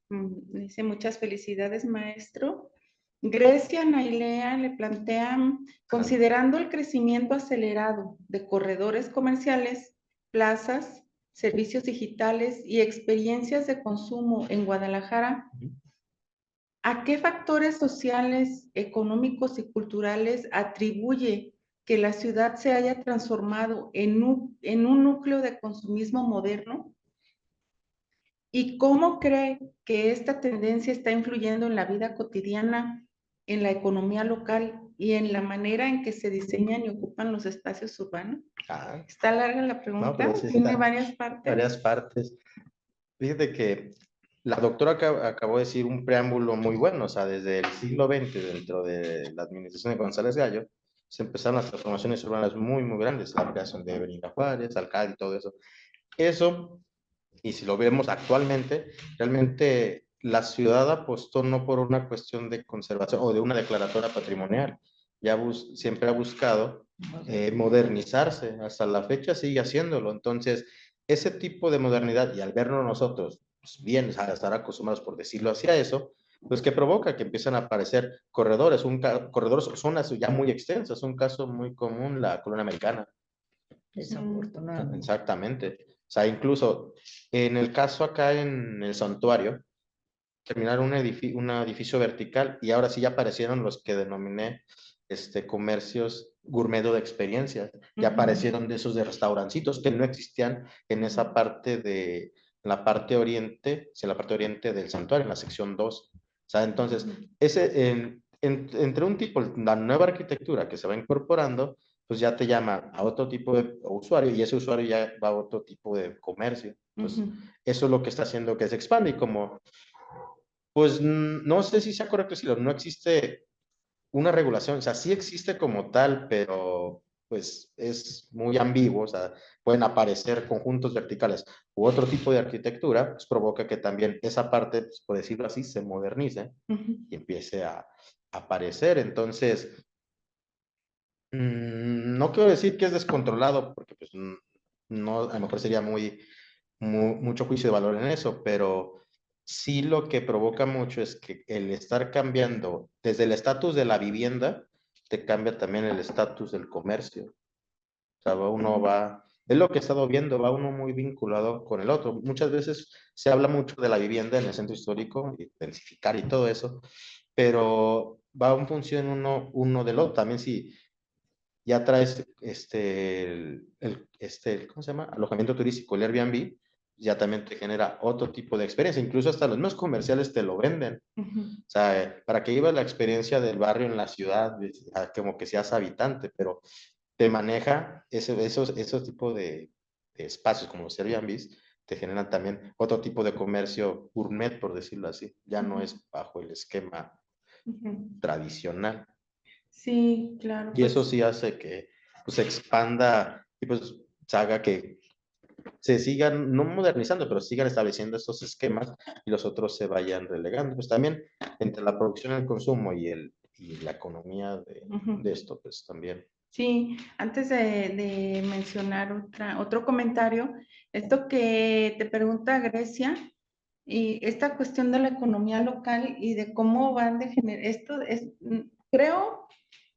[SPEAKER 1] Dice muchas felicidades, maestro. Grecia Nailea le plantean, considerando el crecimiento acelerado de corredores comerciales, plazas, servicios digitales y experiencias de consumo en Guadalajara, ¿a qué factores sociales, económicos y culturales atribuye que la ciudad se haya transformado en un núcleo de consumismo moderno? ¿Y cómo cree que esta tendencia está influyendo en la vida cotidiana, en la economía local y en la manera en que se diseñan y ocupan los espacios urbanos? Está larga la pregunta,
[SPEAKER 3] No, pero sí
[SPEAKER 1] tiene
[SPEAKER 3] está.
[SPEAKER 1] varias partes.
[SPEAKER 3] Varias partes. Fíjate que la doctora acabó de decir un preámbulo muy bueno, o sea, desde el siglo XX, dentro de la administración de González Gallo, se empezaron las transformaciones urbanas muy, muy grandes, la creación de Benito Juárez, alcalde y todo eso. Eso, y si lo vemos actualmente, realmente la ciudad apostó no por una cuestión de conservación o de una declaratoria patrimonial, ya siempre ha buscado modernizarse, hasta la fecha sigue haciéndolo, entonces ese tipo de modernidad y al vernos nosotros pues, bien, o sea, estar acostumbrados por decirlo hacia eso, pues que provoca que empiezan a aparecer corredores, corredores, zonas ya muy extensas, un caso muy común, la colonia americana.
[SPEAKER 2] Desafortunadamente.
[SPEAKER 3] Exactamente. O sea, incluso en el caso acá en el santuario, terminaron un edificio vertical y ahora sí ya aparecieron los que denominé comercios gourmet de experiencias. Ya aparecieron de esos de restaurancitos que no existían en esa parte de la parte oriente, en la parte oriente del santuario, en la sección 2. O sea, entonces, entre un tipo, la nueva arquitectura que se va incorporando, pues ya te llama a otro tipo de usuario y ese usuario ya va a otro tipo de comercio. Entonces, eso es lo que está haciendo que se expande y como, pues no sé si sea correcto decirlo, no existe una regulación, o sea, sí existe como tal, pero pues es muy ambiguo, o sea, pueden aparecer conjuntos verticales u otro tipo de arquitectura, pues provoca que también esa parte, pues, por decirlo así, se modernice y empiece a aparecer. Entonces, no quiero decir que es descontrolado, porque pues no, a lo mejor sería mucho juicio de valor en eso, pero sí lo que provoca mucho es que el estar cambiando desde el estatus de la vivienda, te cambia también el estatus del comercio. O sea, uno va, es lo que he estado viendo, va uno muy vinculado con el otro. Muchas veces se habla mucho de la vivienda en el centro histórico, y densificar y todo eso, pero va en función uno del otro. También si ya traes ¿cómo se llama? Alojamiento turístico, el Airbnb, ya también te genera otro tipo de experiencia. Incluso hasta los mismos comerciales te lo venden. O sea, para que lleves la experiencia del barrio en la ciudad, como que seas habitante, pero te maneja esos tipos de espacios como los Airbnbs, te generan también otro tipo de comercio gourmet, por decirlo así. Ya no es bajo el esquema tradicional.
[SPEAKER 1] Sí, claro,
[SPEAKER 3] Y eso
[SPEAKER 1] pues.
[SPEAKER 3] sí hace que pues, se expanda y pues se haga que se sigan, no modernizando, pero sigan estableciendo estos esquemas y los otros se vayan relegando. Pues también entre la producción, el consumo y la economía de esto, pues también.
[SPEAKER 1] Sí, antes de mencionar otro comentario, esto que te pregunta Grecia, y esta cuestión de la economía local y de cómo van de generar, esto es, creo,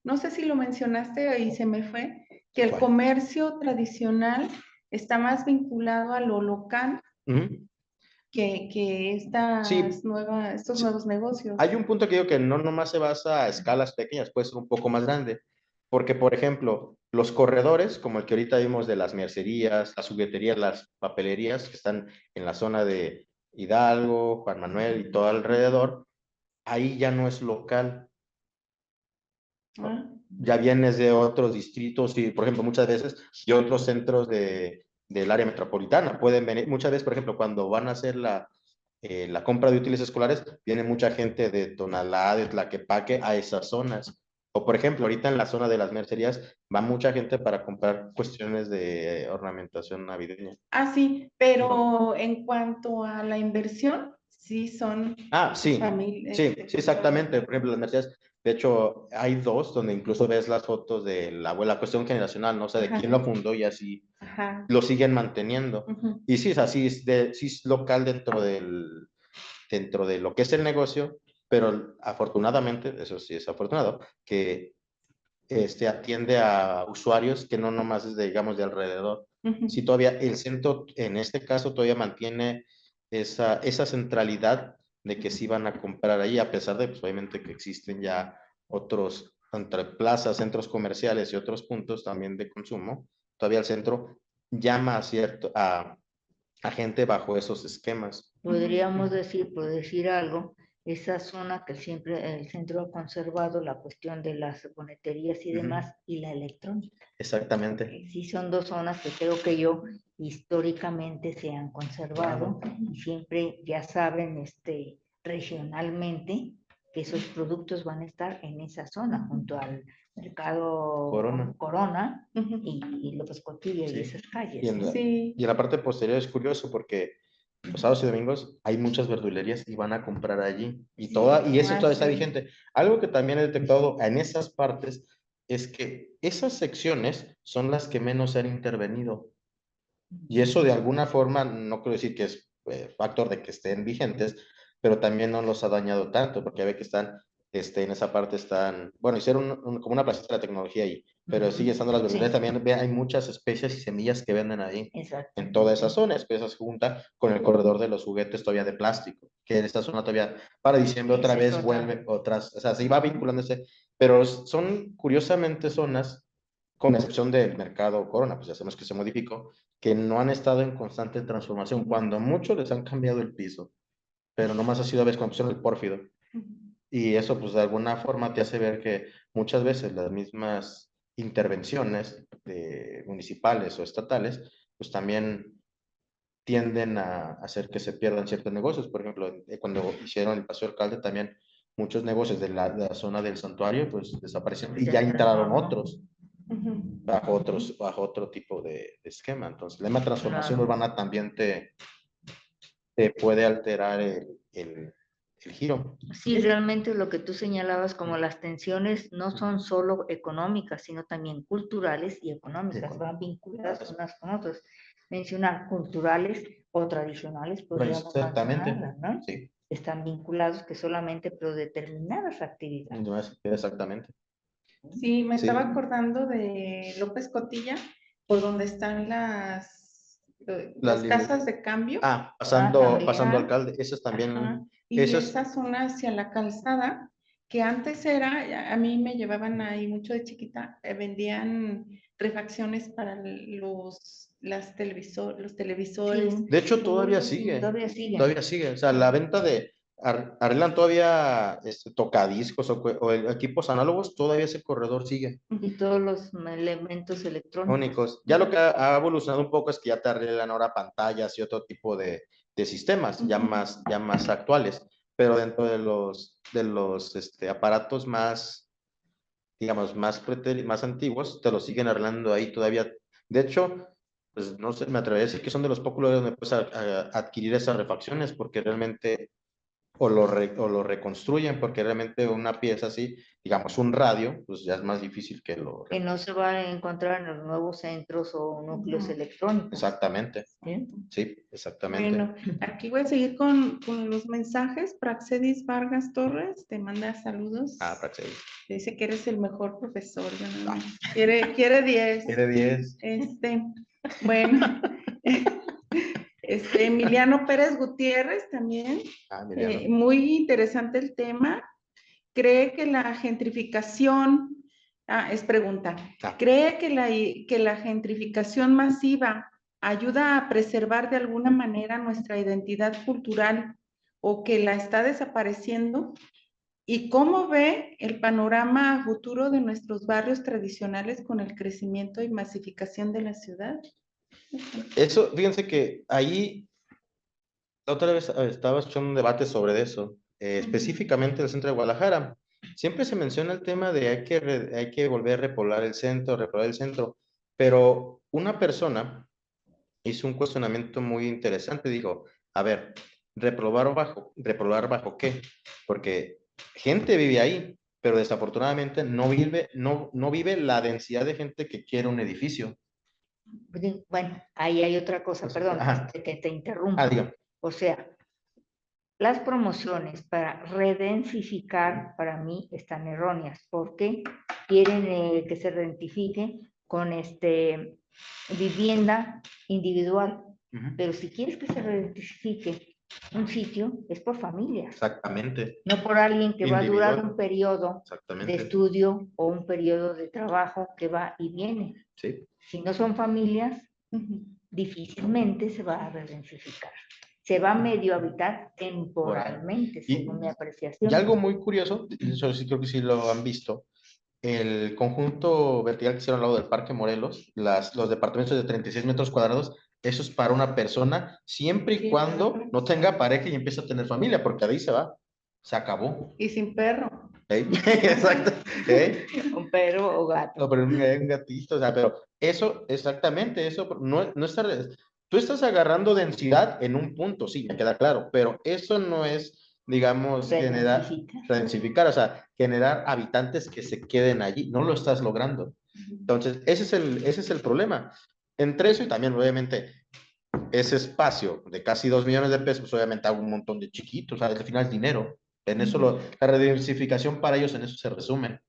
[SPEAKER 1] no sé si lo mencionaste y se me fue, que el
[SPEAKER 3] ¿Cuál?
[SPEAKER 1] comercio tradicional está más vinculado a lo local que
[SPEAKER 3] Sí,
[SPEAKER 1] estos
[SPEAKER 3] sí.
[SPEAKER 1] nuevos negocios.
[SPEAKER 3] Hay un punto que digo que no nomás se basa a escalas pequeñas, puede ser un poco más grande, porque por ejemplo, los corredores, como el que ahorita vimos de las mercerías, las jugueterías, las papelerías que están en la zona de Hidalgo, Juan Manuel y todo alrededor, ahí ya no es local,
[SPEAKER 1] Ah,
[SPEAKER 3] ya vienes de otros distritos y, por ejemplo, muchas veces de otros centros del área metropolitana. Pueden venir, muchas veces, por ejemplo, cuando van a hacer la compra de útiles escolares, viene mucha gente de Tonalá, de Tlaquepaque a esas zonas. O, por ejemplo, ahorita en la zona de las mercerías va mucha gente para comprar cuestiones de ornamentación navideña.
[SPEAKER 1] sí, pero en cuanto a la inversión, sí son
[SPEAKER 3] Sí,
[SPEAKER 1] familias.
[SPEAKER 3] sí, sí, exactamente. Por ejemplo, las mercerías, de hecho, hay dos donde incluso ves las fotos de la abuela, cuestión generacional, no sé de quién lo fundó y así lo siguen manteniendo. Y sí, es así, sí es local dentro de lo que es el negocio, pero afortunadamente, eso sí es afortunado, que atiende a usuarios que no nomás es, digamos, de alrededor. Sí, todavía el centro, en este caso, todavía mantiene esa centralidad de que sí van a comprar ahí, a pesar de, pues, obviamente, que existen ya otros, entre plazas, centros comerciales y otros puntos también de consumo, todavía el centro llama a gente bajo esos esquemas.
[SPEAKER 2] Podríamos decir, por decir algo, esa zona que siempre el centro ha conservado, la cuestión de las boneterías y demás, y la electrónica.
[SPEAKER 3] Exactamente.
[SPEAKER 2] Sí, son dos zonas que creo que históricamente se han conservado y siempre ya saben regionalmente que esos productos van a estar en esa zona, junto al mercado Corona y López Cotilla y esas calles.
[SPEAKER 3] Y en la parte posterior es curioso porque los sábados y domingos hay muchas verdulerías y van a comprar allí. Y eso todavía está vigente. Algo que también he detectado en esas partes es que esas secciones son las que menos han intervenido. Y eso de alguna forma, no quiero decir que es factor de que estén vigentes, pero también no los ha dañado tanto, porque ya ve que están, en esa parte están, bueno, hicieron como una placita de la tecnología ahí, pero sigue estando las verdulerías, también hay muchas especies y semillas que venden ahí, en toda esa zona, especies se junta con el corredor de los juguetes todavía de plástico, que en esta zona todavía para diciembre otra vez vuelve otras, o sea, se iba vinculándose, pero son curiosamente zonas, con excepción del mercado Corona, pues ya sabemos que se modificó, que no han estado en constante transformación. Cuando mucho les han cambiado el piso, pero nomás ha sido a veces cuando pusieron el pórfido. Y eso, pues de alguna forma te hace ver que muchas veces las mismas intervenciones municipales o estatales, pues también tienden a hacer que se pierdan ciertos negocios. Por ejemplo, cuando hicieron el Paseo Alcalde, también muchos negocios de la zona del santuario, pues desaparecieron y ya entraron otros bajo otro tipo de esquema. Entonces, la misma transformación urbana también te puede alterar el giro.
[SPEAKER 2] Sí, realmente lo que tú señalabas como las tensiones no son solo económicas, sino también culturales y económicas, van vinculadas unas con otras. Mencionar culturales o tradicionales, podríamos
[SPEAKER 3] Exactamente,
[SPEAKER 2] mencionarlas, ¿no?
[SPEAKER 3] sí.
[SPEAKER 2] Están vinculados que solamente por determinadas actividades.
[SPEAKER 3] Exactamente.
[SPEAKER 1] Sí, me
[SPEAKER 3] Sí.
[SPEAKER 1] estaba acordando de López Cotilla, por donde están las casas de cambio.
[SPEAKER 3] Pasando
[SPEAKER 1] también.
[SPEAKER 3] Alcalde, esas también.
[SPEAKER 1] Ajá. Y
[SPEAKER 3] Esas,
[SPEAKER 1] esa zona hacia la calzada, que antes era, a mí me llevaban ahí mucho de chiquita, vendían refacciones para los televisores.
[SPEAKER 2] Sí.
[SPEAKER 3] de hecho, todavía
[SPEAKER 1] Uy,
[SPEAKER 3] sigue.
[SPEAKER 2] Todavía sigue.
[SPEAKER 3] Todavía sigue. O sea, la venta de arreglan todavía tocadiscos o equipos análogos, todavía ese corredor sigue.
[SPEAKER 2] Y todos los elementos electrónicos.
[SPEAKER 3] Únicos. Ya lo que ha evolucionado un poco es que ya te arreglan ahora pantallas y otro tipo de sistemas ya más actuales, pero dentro de los aparatos más, digamos, más antiguos, te los siguen arreglando ahí todavía. De hecho, pues no sé, me atrevería a decir que son de los pocos lugares donde puedes adquirir esas refacciones, porque realmente o lo reconstruyen, porque realmente una pieza así, digamos un radio, pues ya es más difícil que lo...
[SPEAKER 2] Que no se va a encontrar en los nuevos centros o núcleos electrónicos.
[SPEAKER 3] Exactamente.
[SPEAKER 2] ¿Sí?
[SPEAKER 3] Sí, exactamente.
[SPEAKER 1] Bueno, aquí voy a seguir con los mensajes. Praxedis Vargas Torres te manda saludos.
[SPEAKER 3] Praxedis.
[SPEAKER 1] Dice que eres el mejor profesor. Quiere 10.
[SPEAKER 3] Quiere 10.
[SPEAKER 1] Bueno. Emiliano Pérez Gutiérrez también.
[SPEAKER 3] Emiliano.
[SPEAKER 1] Muy interesante el tema. ¿Cree que la gentrificación, es pregunta, cree que la gentrificación masiva ayuda a preservar de alguna manera nuestra identidad cultural o que la está desapareciendo? ¿Y cómo ve el panorama futuro de nuestros barrios tradicionales con el crecimiento y masificación de la ciudad?
[SPEAKER 3] Eso, fíjense que ahí, la otra vez estaba escuchando un debate sobre eso, específicamente el centro de Guadalajara. Siempre se menciona el tema de hay que volver a repoblar el centro, pero una persona hizo un cuestionamiento muy interesante, dijo, a ver, ¿repoblar bajo qué? Porque gente vive ahí, pero desafortunadamente no vive la densidad de gente que quiere un edificio.
[SPEAKER 2] Bueno, ahí hay otra cosa, perdón, que te interrumpo.
[SPEAKER 3] Digo.
[SPEAKER 2] O sea, las promociones para redensificar para mí están erróneas porque quieren que se identifique con vivienda individual. Pero si quieres que se identifique un sitio, es por familias.
[SPEAKER 3] Exactamente.
[SPEAKER 2] No por alguien que va a durar un periodo
[SPEAKER 3] Exactamente.
[SPEAKER 2] de estudio o un periodo de trabajo que va y viene.
[SPEAKER 3] Sí.
[SPEAKER 2] Si no son familias, difícilmente se va a redensificar. Se va a medio habitar temporalmente, según mi apreciación.
[SPEAKER 3] Y algo muy curioso, eso sí creo que sí lo han visto, el conjunto vertical que hicieron al lado del Parque Morelos, los departamentos de 36 metros cuadrados, eso es para una persona siempre y cuando no tenga pareja y empiece a tener familia, porque de ahí se va, se acabó.
[SPEAKER 1] Y sin perro.
[SPEAKER 3] Exacto.
[SPEAKER 2] Un perro o gato.
[SPEAKER 3] No, pero un gatito, o sea, pero eso, exactamente, eso no está... Tú estás agarrando densidad en un punto, sí, me queda claro, pero eso no es, digamos, densificar, o sea, generar habitantes que se queden allí, no lo estás logrando. Entonces, ese es el problema. Entre eso y también, obviamente, ese espacio de casi 2 millones de pesos, pues obviamente hago un montón de chiquitos, o sea, al final es dinero. En eso la rediversificación para ellos en eso se resume.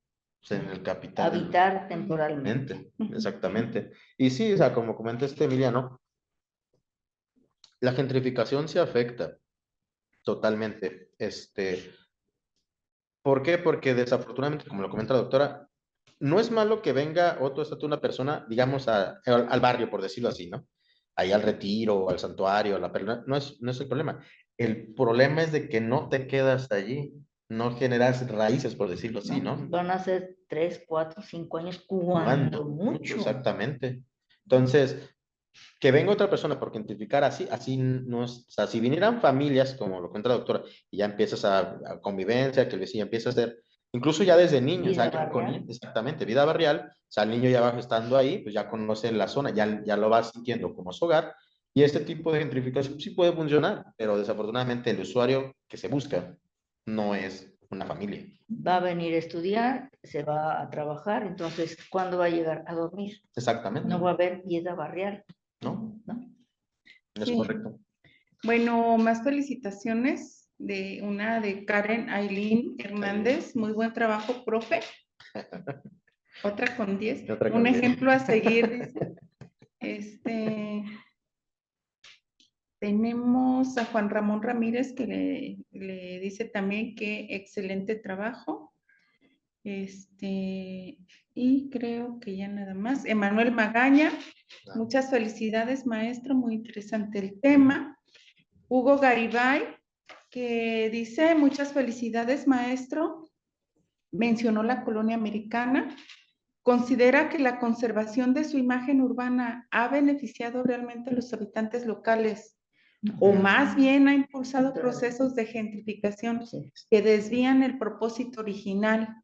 [SPEAKER 3] En el capital.
[SPEAKER 2] Habitar temporalmente.
[SPEAKER 3] Exactamente. Y sí, o sea, como comenta Emiliano, la gentrificación se afecta totalmente. ¿Por qué? Porque desafortunadamente, como lo comenta la doctora, no es malo que venga una persona, digamos, al barrio, por decirlo así, ¿no? Ahí al Retiro, al Santuario, a la Perla, no es el problema. El problema es de que no te quedas allí. no generas raíces, por decirlo así, ¿no?
[SPEAKER 2] Van a ser 3, 4, 5 años cuando
[SPEAKER 3] ¿Cuándo?
[SPEAKER 2] mucho.
[SPEAKER 3] Exactamente. Entonces, que venga otra persona por identificar así no es, o sea, si vinieran familias, como lo cuenta la doctora, y ya empiezas a convivencia, que el vecino empieza a hacer, incluso ya desde niños, o sea,
[SPEAKER 2] Vida
[SPEAKER 3] ya
[SPEAKER 2] barrial.
[SPEAKER 3] exactamente, vida barrial, o sea, el niño ya va estando ahí, pues ya conoce la zona, ya lo va sintiendo como su hogar, y este tipo de gentrificación sí puede funcionar, pero desafortunadamente el usuario que se busca no es una familia.
[SPEAKER 2] Va a venir a estudiar, se va a trabajar, entonces, ¿cuándo va a llegar a dormir?
[SPEAKER 3] Exactamente.
[SPEAKER 2] No va a haber vida barrial,
[SPEAKER 3] ¿No?
[SPEAKER 2] ¿no?
[SPEAKER 3] Es
[SPEAKER 1] Sí.
[SPEAKER 3] correcto.
[SPEAKER 1] Bueno, más felicitaciones de una de Karen Aileen Hernández. Muy buen trabajo, profe. Otra con 10.
[SPEAKER 3] Otra
[SPEAKER 1] Un
[SPEAKER 3] con 10.
[SPEAKER 1] ejemplo a seguir, dice. Tenemos a Juan Ramón Ramírez que le dice también que excelente trabajo. Y creo que ya nada más. Emanuel Magaña, muchas felicidades, maestro, muy interesante el tema. Hugo Garibay, que dice muchas felicidades, maestro. Mencionó la colonia americana. ¿Considera que la conservación de su imagen urbana ha beneficiado realmente a los habitantes locales? O más bien ha impulsado procesos de gentrificación que desvían el propósito original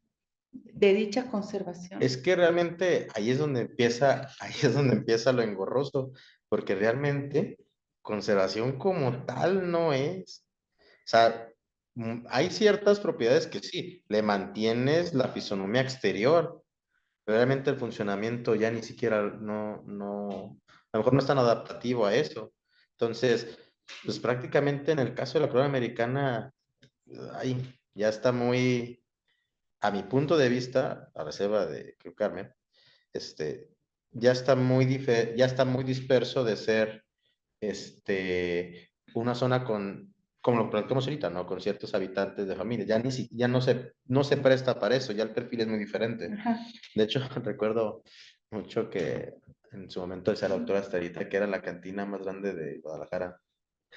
[SPEAKER 1] de dicha conservación.
[SPEAKER 3] Es que realmente ahí es donde empieza lo engorroso, porque realmente conservación como tal no es. O sea, hay ciertas propiedades que sí, le mantienes la fisonomía exterior, pero realmente el funcionamiento ya ni siquiera a lo mejor no es tan adaptativo a eso. Entonces, pues prácticamente en el caso de la corona americana, ay, ya está muy, a mi punto de vista, a reserva de equivocarme, este, ya está muy disperso de ser una zona como lo platicamos ahorita, ¿no? Con ciertos habitantes de familia. Ya no se presta para eso, ya el perfil es muy diferente.
[SPEAKER 1] Ajá.
[SPEAKER 3] De hecho, recuerdo mucho que en su momento decía la doctora Estelita que era la cantina más grande de Guadalajara,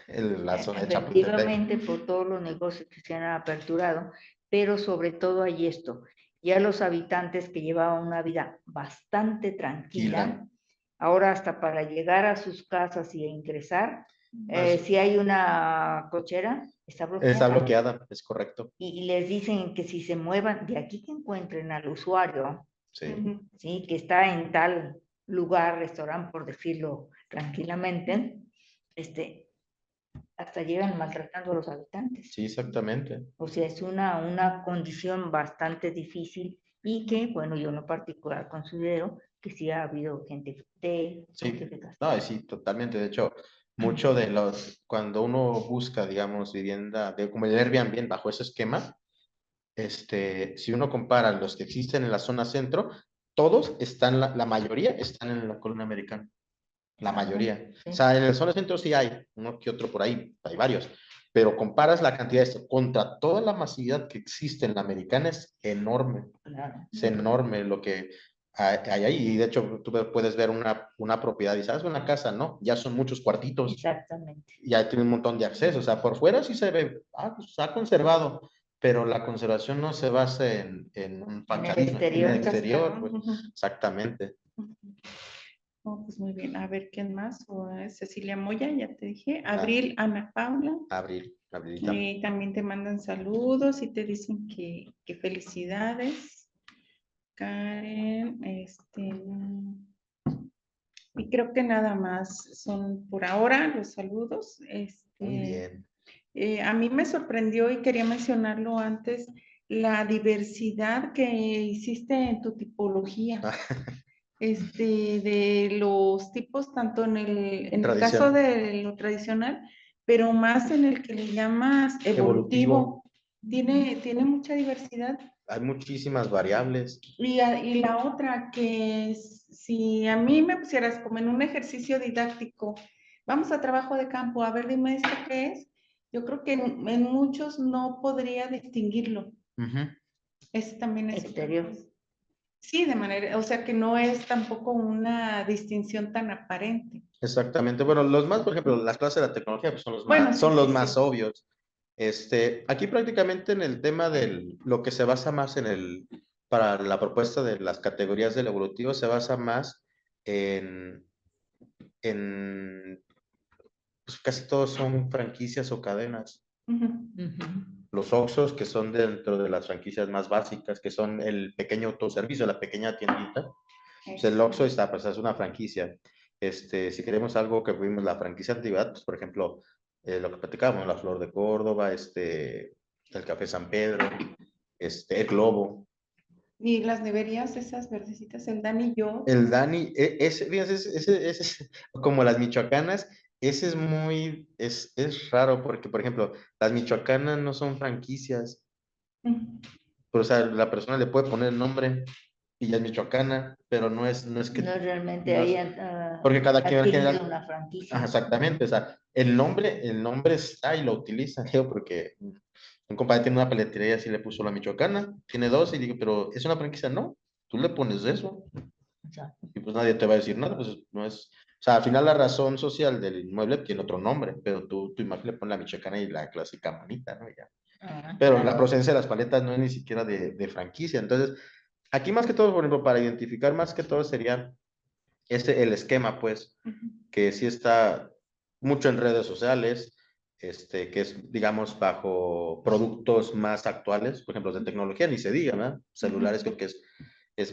[SPEAKER 3] en la zona de Chapultepec.
[SPEAKER 2] Efectivamente, por todos los negocios que se han aperturado, pero sobre todo hay esto, ya los habitantes que llevaban una vida bastante tranquila, ahora hasta para llegar a sus casas y ingresar, si hay una cochera, está bloqueada.
[SPEAKER 3] Está bloqueada, es correcto.
[SPEAKER 2] Y les dicen que si se muevan, de aquí que encuentren al usuario,
[SPEAKER 3] Sí.
[SPEAKER 2] ¿sí? Que está en tal lugar, restaurante, por decirlo tranquilamente, hasta llegan maltratando a los habitantes.
[SPEAKER 3] Sí, exactamente.
[SPEAKER 2] O sea, es una condición bastante difícil y que, bueno, yo en lo particular considero que sí ha habido gente de
[SPEAKER 3] gentrificación. No, sí, totalmente. De hecho, mucho de cuando uno busca, digamos, vivienda, como el Airbnb bajo ese esquema, si uno compara los que existen en la zona centro, todos están, la mayoría están en la colonia americana. La mayoría.
[SPEAKER 2] Sí.
[SPEAKER 3] O sea, en la zona centro sí hay uno que otro por ahí, hay varios. Pero comparas la cantidad de esto contra toda la masividad que existe en la americana, es enorme.
[SPEAKER 2] Claro.
[SPEAKER 3] Es enorme lo que hay ahí. Y de hecho, tú puedes ver una propiedad y sabes, una casa, ¿no? Ya son muchos cuartitos.
[SPEAKER 2] Exactamente.
[SPEAKER 3] Ya tiene un montón de acceso. O sea, por fuera sí se ve, pues se ha conservado, pero la conservación no se basa en un
[SPEAKER 2] facadismo,
[SPEAKER 3] en el exterior. Pues, exactamente.
[SPEAKER 1] Oh, pues muy bien. A ver, ¿quién más? Cecilia Moya, ya te dije. Abril, Ana Paula.
[SPEAKER 3] Abril.
[SPEAKER 1] También te mandan saludos y te dicen que felicidades. Karen, y creo que nada más son por ahora los saludos.
[SPEAKER 3] Muy bien.
[SPEAKER 1] A mí me sorprendió y quería mencionarlo antes, la diversidad que hiciste en tu tipología. De los tipos, tanto en el caso de lo tradicional, pero más en el que le llamas evolutivo. Tiene mucha diversidad.
[SPEAKER 3] Hay muchísimas variables.
[SPEAKER 1] Y la otra, que si a mí me pusieras como en un ejercicio didáctico, vamos a trabajo de campo, a ver, dime esto qué es, yo creo que en muchos no podría distinguirlo. Ese también es
[SPEAKER 2] exterior.
[SPEAKER 1] Sí, de manera, o sea que no es tampoco una distinción tan aparente.
[SPEAKER 3] Exactamente. Bueno, por ejemplo, las clases de la tecnología pues son los más,
[SPEAKER 1] Bueno, sí,
[SPEAKER 3] más obvios. Aquí prácticamente en el tema lo que se basa más para la propuesta de las categorías del evolutivo, se basa más en pues casi todos son franquicias o cadenas.
[SPEAKER 1] Ujú.
[SPEAKER 3] Los Oxxos, que son dentro de las franquicias más básicas, que son el pequeño autoservicio, la pequeña tiendita. Pues el Oxxo pues es una franquicia. Si queremos algo que vimos la franquicia antigüedad, pues por ejemplo, lo que platicábamos, la Flor de Córdoba, el Café San Pedro, el Globo.
[SPEAKER 1] Y las neverías, esas verdecitas, el Dan y yo.
[SPEAKER 3] El Dani, fíjense, ese es como las michoacanas, ese es raro porque, por ejemplo, las michoacanas no son franquicias,
[SPEAKER 1] Ujú.
[SPEAKER 3] pero, o sea, la persona le puede poner el nombre y ya es michoacana, pero no es que...
[SPEAKER 2] No realmente
[SPEAKER 3] no es-
[SPEAKER 2] hayan
[SPEAKER 3] porque cada quien en
[SPEAKER 2] adquirido
[SPEAKER 3] general...
[SPEAKER 2] una franquicia.
[SPEAKER 3] Ajá, exactamente, o sea, el nombre está y lo utiliza, digo, porque un compadre tiene una paletería y así le puso la michoacana, tiene dos y digo, pero es una franquicia, no, tú le pones eso.
[SPEAKER 2] Exacto.
[SPEAKER 3] Y pues nadie te va a decir nada, pues no es, o sea, al final la razón social del inmueble tiene otro nombre, pero tu imagen le pones la michoacana y la clásica manita, ¿no? Ya. Pero la procedencia de las paletas no es ni siquiera de franquicia, entonces, aquí más que todo, por ejemplo, para identificar más que todo sería el esquema, pues,
[SPEAKER 1] Ujú.
[SPEAKER 3] que sí está mucho en redes sociales, que es, digamos, bajo productos más actuales, por ejemplo, de tecnología, ni se diga, ¿no? Celulares creo que es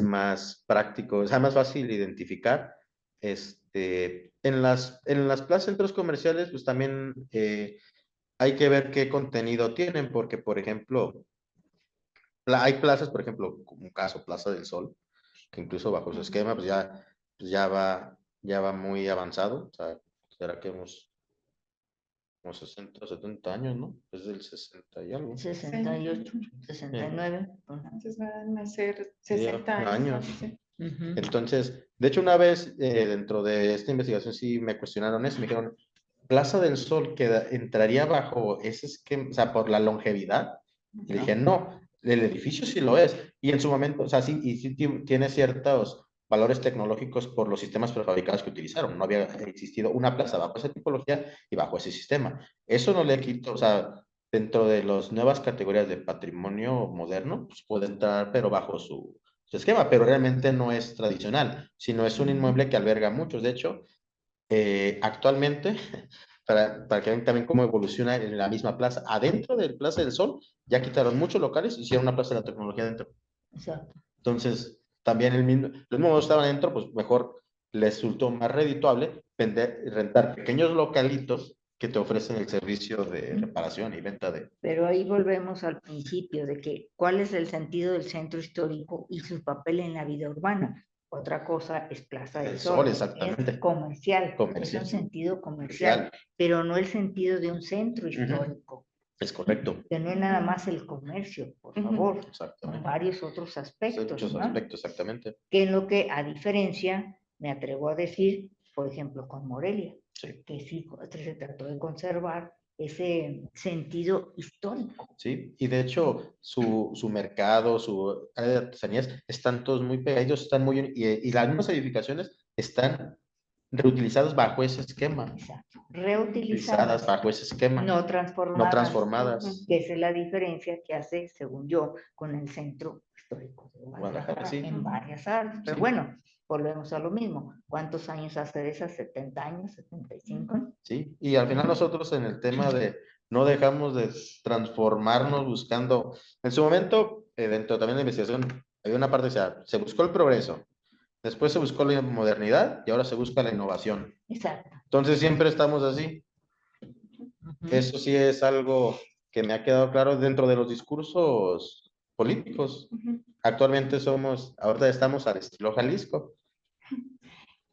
[SPEAKER 3] más práctico, es más fácil identificar. En las plazas, centros comerciales, pues también hay que ver qué contenido tienen, porque, por ejemplo, hay plazas, por ejemplo, como un caso, Plaza del Sol, que incluso bajo su esquema, pues ya va muy avanzado. O sea, será que unos 60 o 70 años, ¿no? Es del 60 y algo.
[SPEAKER 2] 68, 69. Ajá.
[SPEAKER 1] Entonces van a ser
[SPEAKER 3] Sí,
[SPEAKER 1] 60 años.
[SPEAKER 3] años.
[SPEAKER 1] ¿No? Sí.
[SPEAKER 2] Ujú.
[SPEAKER 3] Entonces, de hecho, una vez dentro de esta investigación sí me cuestionaron eso, me dijeron, Plaza del Sol entraría bajo ese esquema, o sea, por la longevidad. Y le dije, no, el edificio sí lo es. Y en su momento, o sea, sí, y sí tiene ciertos valores tecnológicos por los sistemas prefabricados que utilizaron. No había existido una plaza bajo esa tipología y bajo ese sistema. Eso no le quito, o sea, dentro de las nuevas categorías de patrimonio moderno, pues puede entrar, pero bajo su esquema, pero realmente no es tradicional, sino es un inmueble que alberga muchos. De hecho, actualmente, para que vean también cómo evoluciona en la misma plaza, adentro del Plaza del Sol, ya quitaron muchos locales y hicieron una plaza de la tecnología adentro.
[SPEAKER 2] Exacto.
[SPEAKER 3] Entonces, también los mismos estaban adentro, pues mejor les resultó más redituable rentar pequeños localitos que te ofrecen el servicio de reparación y venta de...
[SPEAKER 2] Pero ahí volvemos al principio de que cuál es el sentido del centro histórico y su papel en la vida urbana. Otra cosa es Plaza del
[SPEAKER 3] El
[SPEAKER 2] Sol,
[SPEAKER 3] Sol, exactamente.
[SPEAKER 2] es comercial,
[SPEAKER 3] Comercial.
[SPEAKER 2] es un sentido comercial, pero no el sentido de un centro histórico.
[SPEAKER 3] Es correcto.
[SPEAKER 2] Que no es nada más el comercio, por favor, son varios otros aspectos.
[SPEAKER 3] Muchos aspectos, exactamente.
[SPEAKER 2] Que en lo que, a diferencia, me atrevo a decir, por ejemplo, con Morelia,
[SPEAKER 3] Sí.
[SPEAKER 2] que sí se trató de conservar ese sentido histórico.
[SPEAKER 3] Sí, y de hecho su mercado, su área de artesanías están todos muy pegados, están y las mismas edificaciones están reutilizadas bajo ese esquema.
[SPEAKER 2] Exacto. Reutilizadas
[SPEAKER 3] Bajo ese esquema.
[SPEAKER 2] No transformadas.
[SPEAKER 3] No transformadas.
[SPEAKER 2] Que esa es la diferencia que hace, según yo, con el centro histórico de Guadalajara,
[SPEAKER 3] Sí.
[SPEAKER 2] en varias áreas. Pero
[SPEAKER 3] Sí.
[SPEAKER 2] bueno, volvemos a lo mismo. ¿Cuántos años hace de esas? ¿70 años? ¿75?
[SPEAKER 3] Sí, y al final nosotros en el tema de no dejamos de transformarnos buscando, en su momento, dentro también de la investigación, había una parte, o sea, se buscó el progreso, después se buscó la modernidad y ahora se busca la innovación.
[SPEAKER 2] Exacto.
[SPEAKER 3] Entonces siempre estamos así. Eso sí es algo que me ha quedado claro dentro de los discursos políticos. Actualmente ahorita estamos al estilo Jalisco.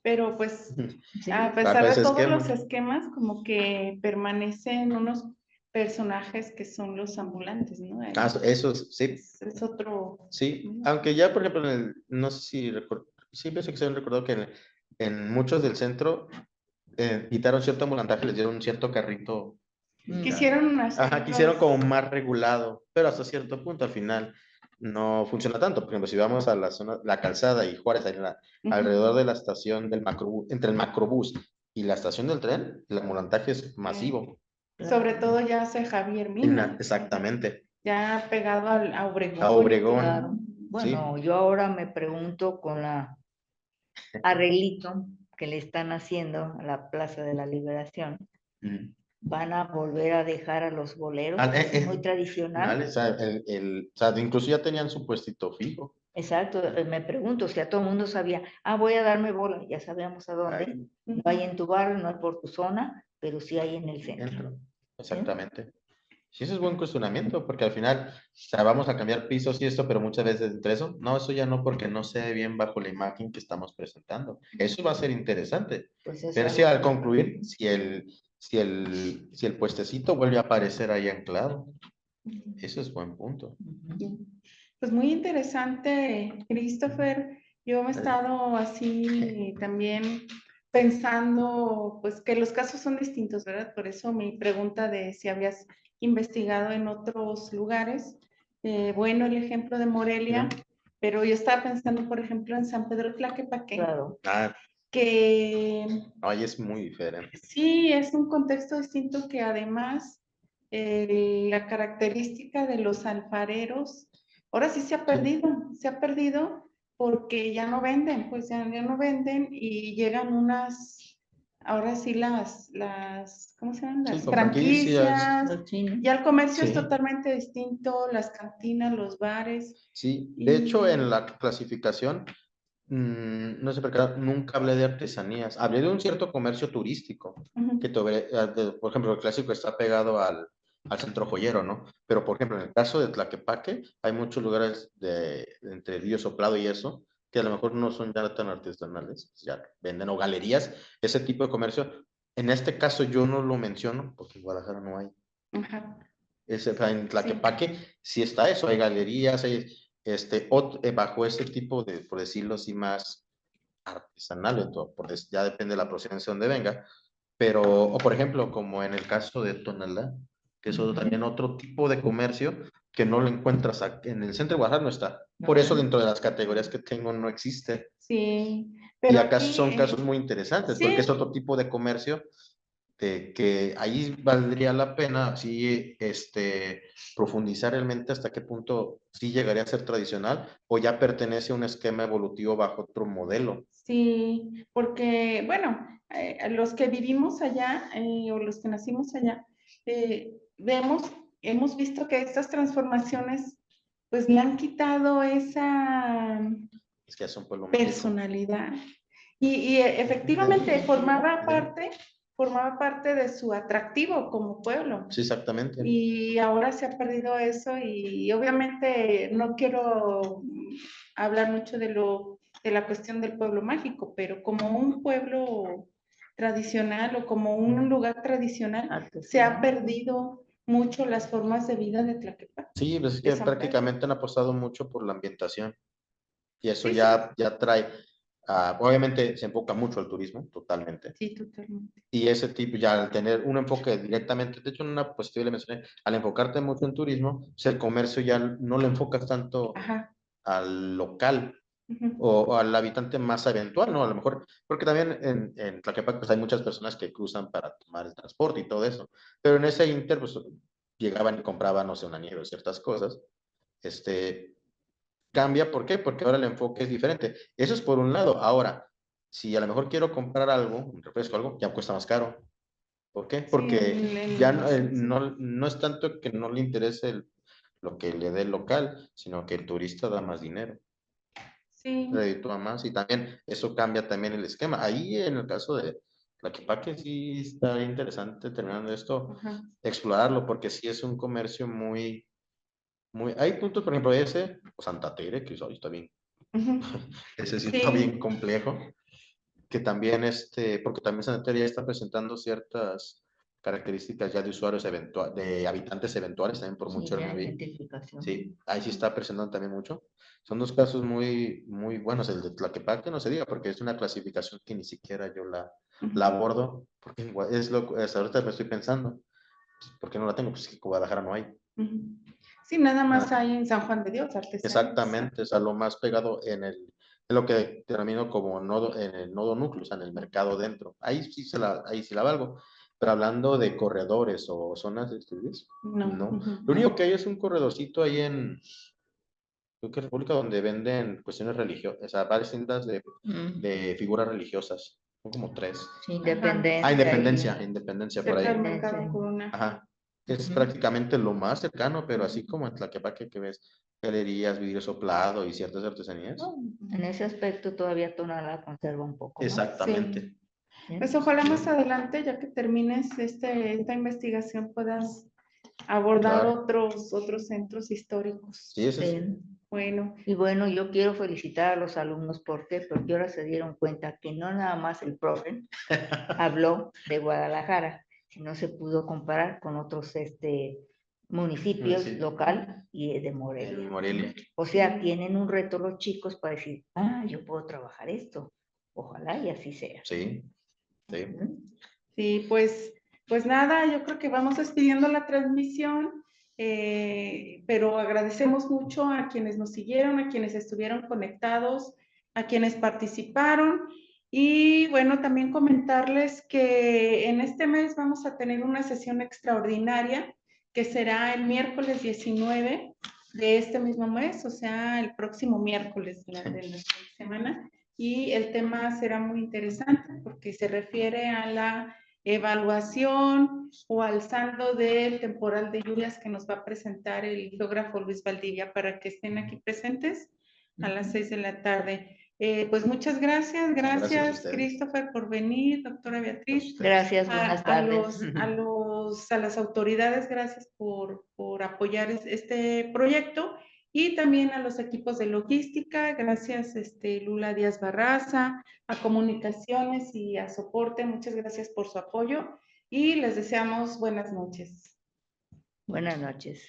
[SPEAKER 1] Pero pues,
[SPEAKER 2] Sí.
[SPEAKER 1] a pesar
[SPEAKER 3] Bajo
[SPEAKER 1] de todos
[SPEAKER 3] esquema.
[SPEAKER 1] los esquemas, como que permanecen unos personajes que son los ambulantes, ¿no?
[SPEAKER 3] Eso sí.
[SPEAKER 1] Es otro.
[SPEAKER 3] Sí, aunque ya, por ejemplo, no sé si sí, pienso que se han recordado que en muchos del centro quitaron cierto ambulantaje, les dieron un cierto carrito.
[SPEAKER 1] Quisieron
[SPEAKER 3] Quisieron como más regulado, pero hasta cierto punto al final no funciona tanto. Por ejemplo, si vamos a la zona, la calzada y Juárez, alrededor de la estación del entre el macrobús y la estación del tren, el ambulantaje es masivo.
[SPEAKER 1] sobre todo ya hacia Javier Mina,
[SPEAKER 3] Exactamente.
[SPEAKER 1] ya pegado a Obregón.
[SPEAKER 3] A Obregón.
[SPEAKER 2] Claro. Bueno, yo ahora me pregunto con la arreglito que le están haciendo a la Plaza de la Liberación,
[SPEAKER 3] Mm.
[SPEAKER 2] van a volver a dejar a los boleros,
[SPEAKER 3] Ah,
[SPEAKER 2] que es muy tradicional.
[SPEAKER 3] o sea, incluso ya tenían su puestito fijo.
[SPEAKER 2] Exacto, me pregunto si a todo el mundo sabía, voy a darme bola, ya sabíamos a dónde,
[SPEAKER 3] Ahí,
[SPEAKER 2] no hay en tu barrio, no es por tu zona, pero sí hay en el centro.
[SPEAKER 3] dentro. Exactamente. Sí, eso es buen cuestionamiento, porque al final, o sea, vamos a cambiar pisos y esto, pero muchas veces entre eso, no, eso ya no, porque no se ve bien bajo la imagen que estamos presentando. Eso va a ser interesante.
[SPEAKER 2] Pues es
[SPEAKER 3] Ver si
[SPEAKER 2] algo
[SPEAKER 3] al concluir, si el puestecito vuelve a aparecer ahí anclado. Eso es buen punto.
[SPEAKER 2] Ujú.
[SPEAKER 1] Pues muy interesante, Christopher. Yo me he estado así también pensando, pues que los casos son distintos, ¿verdad? Por eso mi pregunta de si habías investigado en otros lugares. Bueno, el ejemplo de Morelia, pero yo estaba pensando, por ejemplo, en San Pedro Tlaquepaque,
[SPEAKER 2] Claro,
[SPEAKER 3] Ah,
[SPEAKER 1] que
[SPEAKER 3] ahí es muy diferente.
[SPEAKER 1] sí es un contexto distinto que además la característica de los alfareros, ahora sí se ha perdido porque ya no venden, pues ya no venden y llegan unas, ahora sí ¿cómo se llaman?
[SPEAKER 3] Sí,
[SPEAKER 1] Las
[SPEAKER 3] con franquicias.
[SPEAKER 1] franquicias,
[SPEAKER 2] los chinos.
[SPEAKER 1] ya el comercio es
[SPEAKER 3] Sí.
[SPEAKER 1] totalmente distinto, las cantinas, los bares.
[SPEAKER 3] Sí, de hecho en la clasificación, no sé por qué, nunca hablé de artesanías, hablé de un cierto comercio turístico, que por ejemplo el clásico está pegado al centro joyero, ¿no? Pero por ejemplo en el caso de Tlaquepaque, hay muchos lugares entre Río Soplado y eso, que a lo mejor no son ya tan artesanales, ya venden o galerías, ese tipo de comercio. En este caso yo no lo menciono, porque en Guadalajara no hay.
[SPEAKER 1] Ajá.
[SPEAKER 3] En Tlaquepaque sí está eso, hay galerías, hay bajo ese tipo de, por decirlo así, más artesanal, entonces, ya depende de la procedencia donde venga, pero, o por ejemplo, como en el caso de Tonalá, que es también otro tipo de comercio que no lo encuentras en el centro de Guadalajara, no está. Por eso dentro de las categorías que tengo no existe.
[SPEAKER 1] Sí,
[SPEAKER 3] Y
[SPEAKER 1] pero
[SPEAKER 3] acá
[SPEAKER 1] aquí,
[SPEAKER 3] son casos muy interesantes, porque es
[SPEAKER 1] sí,
[SPEAKER 3] otro tipo de comercio que ahí valdría la pena sí, profundizar realmente hasta qué punto sí llegaría a ser tradicional o ya pertenece a un esquema evolutivo bajo otro modelo.
[SPEAKER 1] sí, porque, bueno, los que vivimos allá o los que nacimos allá, hemos visto que estas transformaciones, pues le han quitado esa
[SPEAKER 3] Es que es un pueblo mágico.
[SPEAKER 1] personalidad. Y efectivamente formaba parte de su atractivo como pueblo.
[SPEAKER 3] Sí, exactamente.
[SPEAKER 1] Y ahora se ha perdido eso y obviamente no quiero hablar mucho de la cuestión del pueblo mágico, pero como un pueblo tradicional o como un lugar tradicional, se ha perdido mucho las formas de vida de Tlaquepaque.
[SPEAKER 3] Sí, pues es
[SPEAKER 1] de
[SPEAKER 3] que
[SPEAKER 1] San Pedro.
[SPEAKER 3] prácticamente han apostado mucho por la ambientación y eso
[SPEAKER 1] Sí,
[SPEAKER 3] ya trae, obviamente se enfoca mucho al turismo, totalmente.
[SPEAKER 1] sí, totalmente.
[SPEAKER 3] Y ese tipo, ya al tener un enfoque directamente, de hecho en una positiva le mencioné, al enfocarte mucho en turismo, pues el comercio ya no le enfocas tanto
[SPEAKER 1] Ajá.
[SPEAKER 3] al local
[SPEAKER 1] Ujú.
[SPEAKER 3] o al habitante más eventual, ¿no? A lo mejor, porque también en Tlaquepaque pues hay muchas personas que cruzan para tomar el transporte y todo eso, pero en ese inter, pues llegaban y compraban, no sé, una nieve o ciertas cosas, cambia, ¿por qué? Porque ahora el enfoque es diferente. Eso es por un lado. Ahora, si a lo mejor quiero comprar algo, un refresco, algo, ya cuesta más caro. ¿Por qué?
[SPEAKER 1] Sí,
[SPEAKER 3] Porque ya no,
[SPEAKER 1] sí.
[SPEAKER 3] no es tanto que no le interese lo que le dé el local, sino que el turista da más dinero,
[SPEAKER 1] Sí,
[SPEAKER 3] reditúa más y también eso cambia también el esquema. Ahí en el caso de Tlaquepaque sí está interesante terminando esto,
[SPEAKER 1] ajá.
[SPEAKER 3] explorarlo, porque sí es un comercio hay puntos, por ejemplo, ese, o Santa Tere, que está bien,
[SPEAKER 1] Ujú.
[SPEAKER 3] ese sí está
[SPEAKER 1] Sí,
[SPEAKER 3] bien complejo, que también porque también Santa Tere ya está presentando ciertas características ya de usuarios de habitantes eventuales, también por
[SPEAKER 2] Sí,
[SPEAKER 3] mucho
[SPEAKER 2] ya
[SPEAKER 3] Airbnb.
[SPEAKER 2] identificación.
[SPEAKER 3] Sí, ahí sí está presentando también mucho. Son dos casos muy, muy buenos. El de Tlaquepaque no se diga, porque es una clasificación que ni siquiera yo la abordo, porque hasta ahorita me estoy pensando, pues, ¿por qué no la tengo? Pues que en Guadalajara no hay.
[SPEAKER 1] ujú. Sí, nada más
[SPEAKER 3] Nada.
[SPEAKER 1] hay en San Juan de Dios, artesanías.
[SPEAKER 3] Exactamente, o sea, lo más pegado en lo que denomino como nodo, en el nodo núcleo, o sea, en el mercado dentro. Ahí sí la valgo. Pero hablando de corredores o zonas de estudios,
[SPEAKER 1] No.
[SPEAKER 3] no.
[SPEAKER 1] Ujú.
[SPEAKER 3] Lo único que hay es un corredorcito ahí creo que República, donde venden cuestiones religiosas, o sea, varias tiendas de figuras religiosas. Son como 3.
[SPEAKER 2] Sí, Independencia.
[SPEAKER 3] Independencia, por
[SPEAKER 1] Cerca del
[SPEAKER 3] ahí.
[SPEAKER 1] mercado Corona.
[SPEAKER 3] Ajá. Es
[SPEAKER 2] Ujú.
[SPEAKER 3] prácticamente lo más cercano, pero así como en Tlaquepaque que ves galerías, vidrio soplado y ciertas artesanías.
[SPEAKER 2] En ese aspecto todavía Tonalá conserva un poco, ¿no?
[SPEAKER 3] Exactamente.
[SPEAKER 2] Bien.
[SPEAKER 1] Pues ojalá más adelante, ya que termines esta investigación, puedas abordar
[SPEAKER 3] Claro.
[SPEAKER 1] otros centros históricos.
[SPEAKER 3] Sí, eso sí.
[SPEAKER 2] Bien.
[SPEAKER 1] Bueno,
[SPEAKER 2] Y bueno, yo quiero felicitar a los alumnos. ¿Por qué? Porque ahora se dieron cuenta que no nada más el profe habló de Guadalajara, sino se pudo comparar con otros municipios
[SPEAKER 3] Sí.
[SPEAKER 2] local y de Morelia.
[SPEAKER 3] En Morelia.
[SPEAKER 2] O sea, tienen un reto los chicos para decir, yo puedo trabajar esto. Ojalá y así sea.
[SPEAKER 3] Sí, sí.
[SPEAKER 1] sí, pues nada, yo creo que vamos despidiendo la transmisión, pero agradecemos mucho a quienes nos siguieron, a quienes estuvieron conectados, a quienes participaron. Y bueno, también comentarles que en este mes vamos a tener una sesión extraordinaria que será el miércoles 19 de este mismo mes, o sea, el próximo miércoles de la siguiente semana. Y el tema será muy interesante porque se refiere a la evaluación o al saldo del temporal de lluvias que nos va a presentar el geógrafo Luis Valdivia, para que estén aquí presentes a las 6 de la tarde. Pues muchas gracias,
[SPEAKER 3] Gracias a ustedes.
[SPEAKER 1] Christopher, por venir, doctora Beatriz.
[SPEAKER 2] Gracias, buenas tardes.
[SPEAKER 1] A las autoridades, gracias por apoyar este proyecto. Y también a los equipos de logística, gracias Lula Díaz Barraza, a comunicaciones y a soporte, muchas gracias por su apoyo y les deseamos buenas noches.
[SPEAKER 2] Buenas noches.